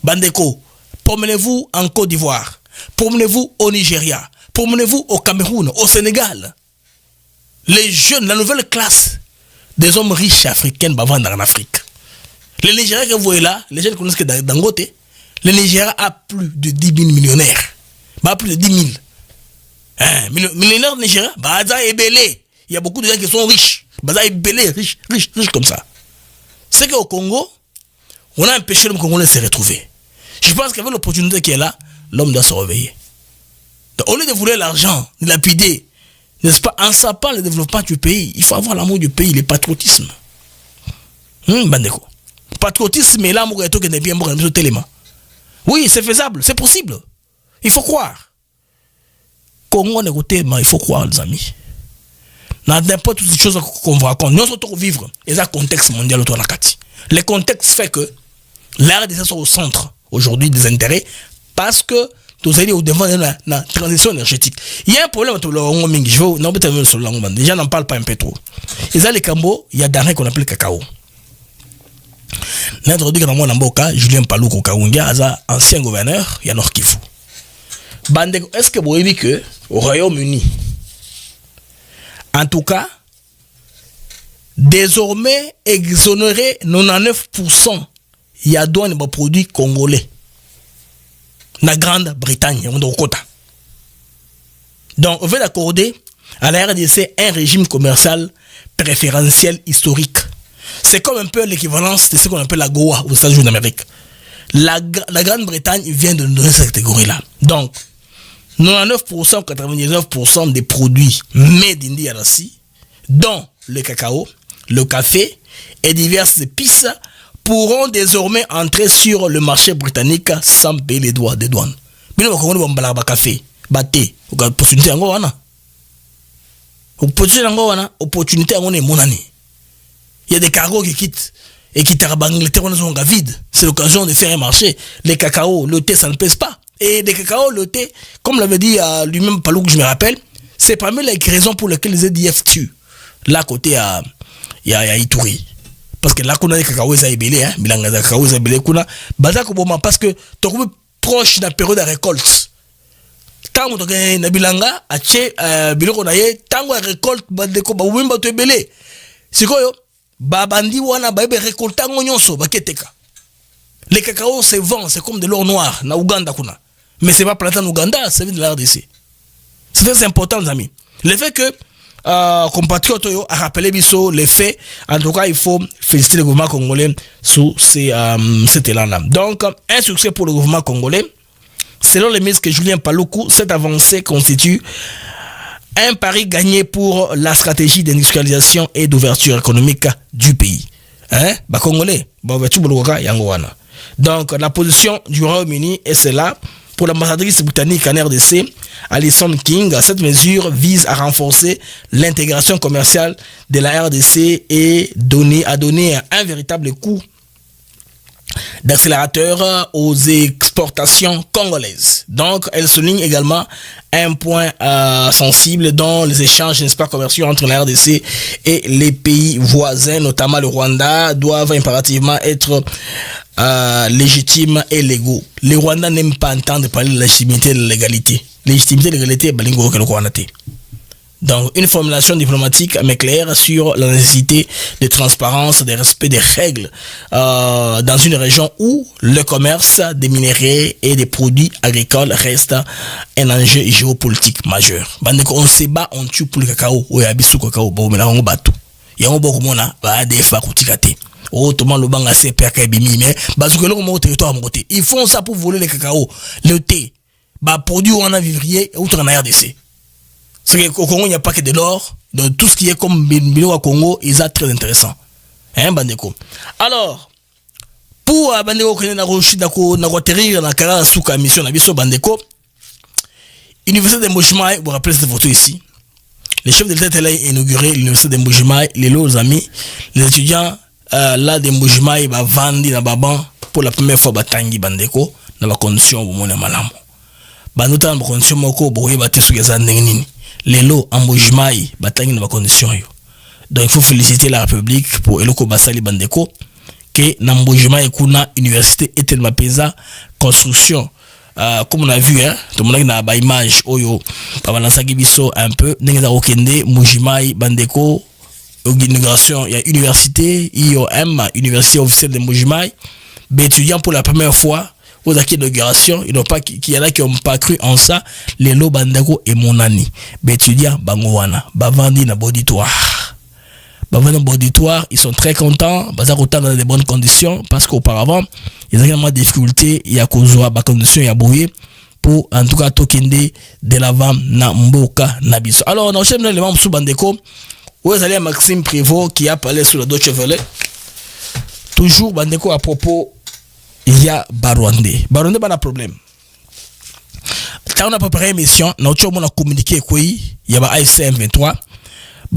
Bandeko. Promenez-vous en Côte d'Ivoire, promenez-vous au Nigeria, promenez-vous au Cameroun, au Sénégal. Les jeunes, la nouvelle classe des hommes riches africains vont en Afrique. Les Nigériens que vous voyez là, les jeunes connaissent que Dangote, le Nigeria a plus de 10 000 millionnaires. Bah, plus de 10 000. Millionnaires Nigeria, bah, ça est belé. Il y a beaucoup de gens qui sont riches. Bah, ça est belé, riches comme ça. C'est qu'au Congo, on a empêché le Congolais de se retrouver. Je pense qu'avec l'opportunité qui est là, l'homme doit se réveiller. Donc, au lieu de vouloir l'argent, de lapider, n'est-ce pas, en sapant le développement du pays, il faut avoir l'amour du pays, le patriotisme. Bandeko. Patriotisme et l'amour est bien bon. Oui, c'est faisable, c'est possible. Il faut croire. Congo n'est côté, mais il faut croire, les amis. Dans n'importe toutes les choses qu'on vous raconte, nous sommes vivre. Et ça, contexte mondial autour de la Kati. Le contexte fait que l'art des sont au centre aujourd'hui des intérêts parce que nous allons au devant de la transition énergétique. Il y a un problème entre le Hongoming. Je vais non peut-être sur le Hongoming. Déjà n'en parle pas un peu trop. Et ça les Cambo, il y a d'arrêt qu'on appelle cacao. Notre dit que dans mon amboka, Julien Paluku Kaungia, ancien gouverneur, il y a Nord Kivu. Bandeko, est-ce que vous voyez que au Royaume-Uni, en tout cas, désormais exonéré 99%. Il y a douane de produits congolais. La Grande-Bretagne, on est quota. Donc, on veut accorder à la RDC un régime commercial préférentiel historique. C'est comme un peu l'équivalence de ce qu'on appelle la Goa aux États-Unis d'Amérique. La Grande-Bretagne vient de nous donner cette catégorie-là. Donc, 99%, 99% des produits made in DRC, dont le cacao, le café et diverses épices, pourront désormais entrer sur le marché britannique sans payer les droits des douanes. Mais nous, on va café, thé, opportunité en Goana. Opportunité en Goana. Il y a des cargos qui quittent et qui terminent l'Angleterre, on sont vide. C'est l'occasion de faire un marché. Les cacao, le thé, ça ne pèse pas. Et les cacao, le thé, comme l'avait dit lui-même Palou, que je me rappelle, c'est parmi les raisons pour lesquelles les EDF tuent. Là, côté, il y a Ituri. Parce que là, qu'on a des cacao, ils ont ébélé, hein. Bilanga, des cacao, ils ont ébélé, parce que tu es proche de la période de récolte. Tant que tu as un bilanga, tu as tant que récolte, tu es ébélé. C'est quoi, yo? Babandi wana ba récolter ngonyonso ba keteka. Les cacao se vend, c'est comme de l'or noir na Ouganda kuna. Mais c'est pas planté en Ouganda, c'est de la RDC. C'est très important les amis. Le fait que compatriotes a rappelé biso les faits, en tout cas il faut féliciter le gouvernement congolais sous cet élan-là. Donc un succès pour le gouvernement congolais. Selon les ministres que Julien Paluku, cette avancée constitue Un pari gagné pour la stratégie d'industrialisation et d'ouverture économique du pays. Hein? Congolais, donc la position du Royaume-Uni est celle-là. Pour l'ambassadrice britannique en RDC, Alison King, cette mesure vise à renforcer l'intégration commerciale de la RDC et à donner un véritable coup d'accélérateur aux exportations congolaises. Donc, elle souligne également un point sensible dans les échanges, n'est-ce pas, commerciaux entre la RDC et les pays voisins, notamment le Rwanda, doivent impérativement être légitimes et légaux. Les Rwandais n'aiment pas entendre parler de la légitimité et de la légalité. Légitimité et légalité, donc, une formulation diplomatique mais claire sur la nécessité de transparence, de respect des règles dans une région où le commerce des minéraux et des produits agricoles reste un enjeu géopolitique majeur. On se bat, on tue pour le cacao, ou yabisu cacao, bon, mais on bat tout. Il y a un bon moment là, des fois, autrement le bang assez perca bimi, mais bazuke le comment au territoire mon côté. Ils font ça pour voler le cacao, le thé, produit on a vivrier, outre en RDC. C'est qu'au Congo, il n'y a pas que de l'or. Donc, tout ce qui est comme Bilo au Congo, ils sont très intéressant. Hein, Bandeko. Alors, pour Bandeko, qu'on a atterrir dans la carrière sous la mission de Bandeko, l'université de Mbujimai, vous rappelez cette photo ici. Le chef de l'État a inauguré l'université de Mbujimai, les lots amis, les étudiants là de Mbujimai, vendent dans Baban pour la première fois, Batangi Bandeko, dans la condition où on est malade. Bandota dans la condition moko, boye baté sous les années. Les lots en Mbujimai batangi na condition yo. Donc il faut féliciter la République pour eloko basali bandeko que na Mbujimai kuna université était de mapeza construction comme on a vu hein tout le monde na ba image oyo balançaki biso un peu ndenge za okende Mbujimai bandeko inauguration il y a université IOM université officielle de Mbujimai étudiants pour la première fois aux acquis d'inauguration, il y en a qui n'ont pas cru en ça, les lots bandako et monani. Bétudia bangowana, bavandi na auditoire. Bavandi na auditoire, ils sont très contents, bazar autant dans de bonnes conditions, parce qu'auparavant, ils ont également des difficultés, il y a kozwa ba conditions, il y a brouillé, pour en tout cas tokende de l'avant na mboka na biso. Alors, on enchaîne les membres sous bandeko, où est allé Maxime Prévost qui a parlé sur le Deutsche Welle. Toujours bandeko à propos il y a Barwandé. Barwandé, pas de problème. Quand on a préparé l'émission, on a communiqué qu'il y a AFCM 23.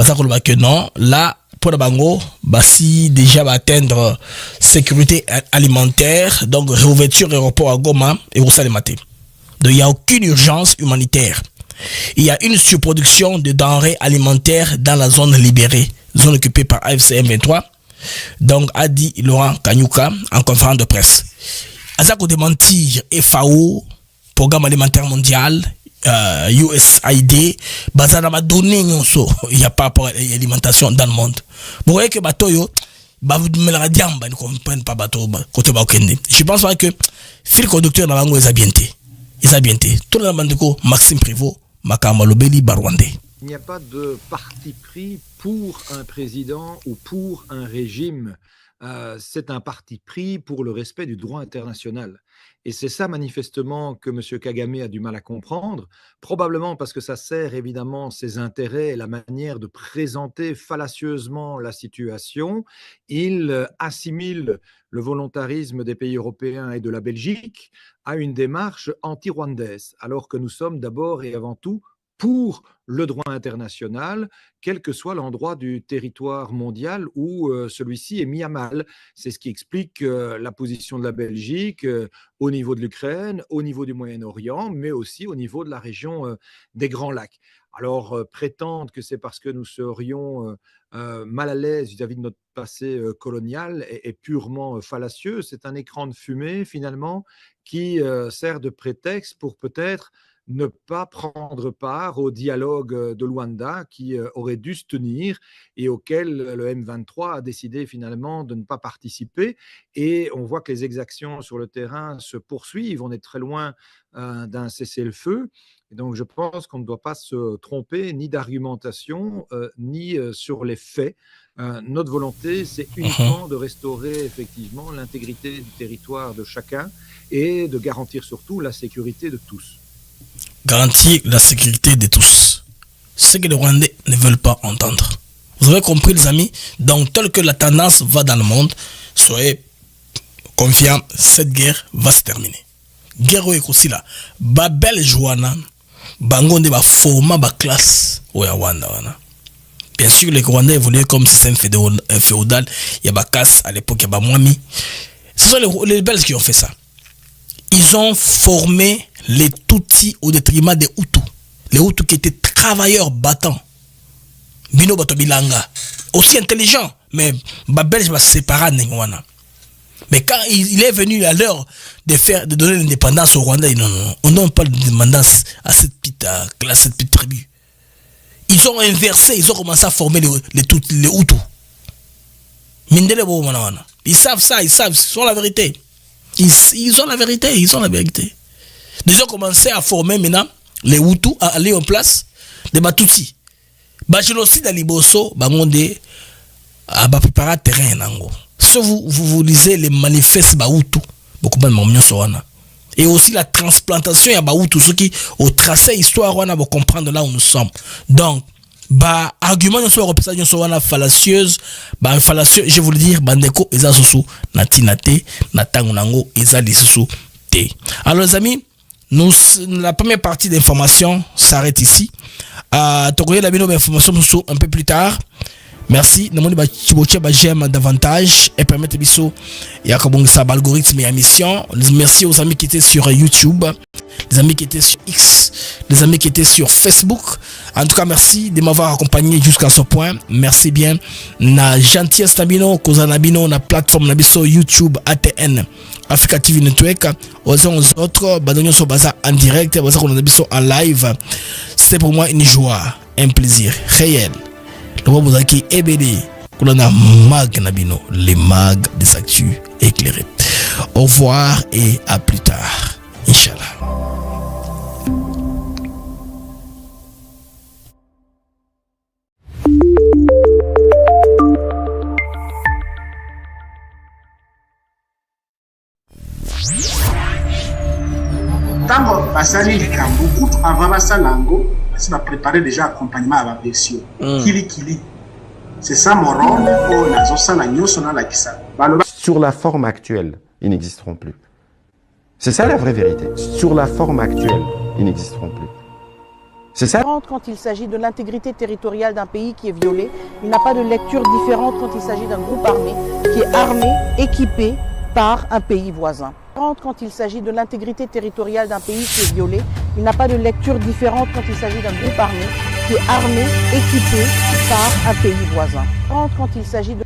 Ça veut dire que non, là, pour le Bango, si déjà va atteindre sécurité alimentaire, donc réouverture aéroport à Goma et au Salématé. Donc il n'y a aucune urgence humanitaire. Il y a une surproduction de denrées alimentaires dans la zone libérée, zone occupée par AFCM 23. Donc, a dit Laurent Kanyuka en conférence de presse. Azako démentir FAO, Programme alimentaire mondial, USAID, Bazana m'a donné il n'y a pas d'alimentation dans le monde. Vous voyez que Batoyo, ne comprennent pas Bato, côté Baokende. Je pense pas que fil conducteur dans l'angle est habienté. Tout le monde, Maxime Prévost, Makamalobeli, Barwandé. Il n'y a pas de parti pris pour un président ou pour un régime. C'est un parti pris pour le respect du droit international. Et c'est ça manifestement que M. Kagame a du mal à comprendre, probablement parce que ça sert évidemment ses intérêts et la manière de présenter fallacieusement la situation. Il assimile le volontarisme des pays européens et de la Belgique à une démarche anti-rwandaise, alors que nous sommes d'abord et avant tout pour le droit international, quel que soit l'endroit du territoire mondial où celui-ci est mis à mal. C'est ce qui explique la position de la Belgique au niveau de l'Ukraine, au niveau du Moyen-Orient, mais aussi au niveau de la région des Grands Lacs. Alors, prétendre que c'est parce que nous serions mal à l'aise vis-à-vis de notre passé colonial est purement fallacieux. C'est un écran de fumée, finalement, qui sert de prétexte pour peut-être ne pas prendre part au dialogue de Luanda qui aurait dû se tenir et auquel le M23 a décidé finalement de ne pas participer. Et on voit que les exactions sur le terrain se poursuivent. On est très loin d'un cessez-le-feu. Et donc, je pense qu'on ne doit pas se tromper ni d'argumentation, ni sur les faits. Notre volonté, c'est uniquement de restaurer effectivement l'intégrité du territoire de chacun et de garantir surtout la sécurité de tous. Garantir la sécurité de tous. ce que les Rwandais ne veulent pas entendre. Vous avez compris, les amis? Donc, tel que la tendance va dans le monde, soyez confiants, cette guerre va se terminer. Guerre est aussi là. Babel Joana, Bangonde va former ma classe au Rwanda. Bien sûr, les Rwandais évoluaient comme système féodal. Il y a Bakas à l'époque, il y a Bamwami. Ce sont les Belges qui ont fait ça. Ils ont formé les Tutsis au détriment des Hutus. Les Hutus qui étaient travailleurs battants. Bino Bato Bilanga. Aussi intelligents. Mais Babel va se séparer de Nengwana. Mais quand il est venu à l'heure de donner l'indépendance au Rwanda, non, on ne donne pas l'indépendance à cette petite classe, cette petite tribu. Ils ont inversé, ils ont commencé à former les Hutus. Ils savent ça, ils ont la vérité. Ils ont la vérité, ils ont la vérité. Ils ont commencé à former maintenant les Hutus, à aller en place des Batutsi. Génocide à Liboso, Bangonde, à préparer terrain. Si vous lisez les manifestes Bahutu, et aussi la transplantation à Bahutu, ceux qui ont tracé l'histoire, on va comprendre là où nous sommes. Donc, argument fallacieuse, fallacieux, je vous le dire, bandeko, eza susu, natinate, natangunango, eza lisusu, te. Alors les amis, la première partie d'information s'arrête ici. Tokoye la bino d'information un peu plus tard. Merci. J'aime davantage et permettre biso yakabongisa algorithme et émission. Merci aux amis qui étaient sur YouTube, les amis qui étaient sur X, les amis qui étaient sur Facebook. En tout cas, merci de m'avoir accompagné jusqu'à ce point. Merci bien. Na gentillesse tabino, kozanabino, na plateforme nabiso YouTube ATN Africa TV Network. Aux autres, badonyo so baza en direct, baza qu'on nabiso en live. C'est pour moi une joie, un plaisir réel. Le Wabozaki EBD, Koulana Mag Nabino, les mags des actus éclairés. Au revoir et à plus tard. Inch'Allah. Tango basali likambo kutu avant basalango, si va préparer déjà accompagnement à la version. Kili. C'est ça mon rôle. Sur la forme actuelle, ils n'existeront plus. C'est ça la vraie vérité. Sur la forme actuelle, ils n'existeront plus. C'est ça. Quand il s'agit de l'intégrité territoriale d'un pays qui est violé, il n'a pas de lecture différente quand il s'agit d'un groupe armé qui est armé, équipé par un pays voisin. Quand il s'agit de l'intégrité territoriale d'un pays qui est violé, il n'a pas de lecture différente quand il s'agit d'un groupe armé qui est armé, équipé par un pays voisin. Quand il s'agit de...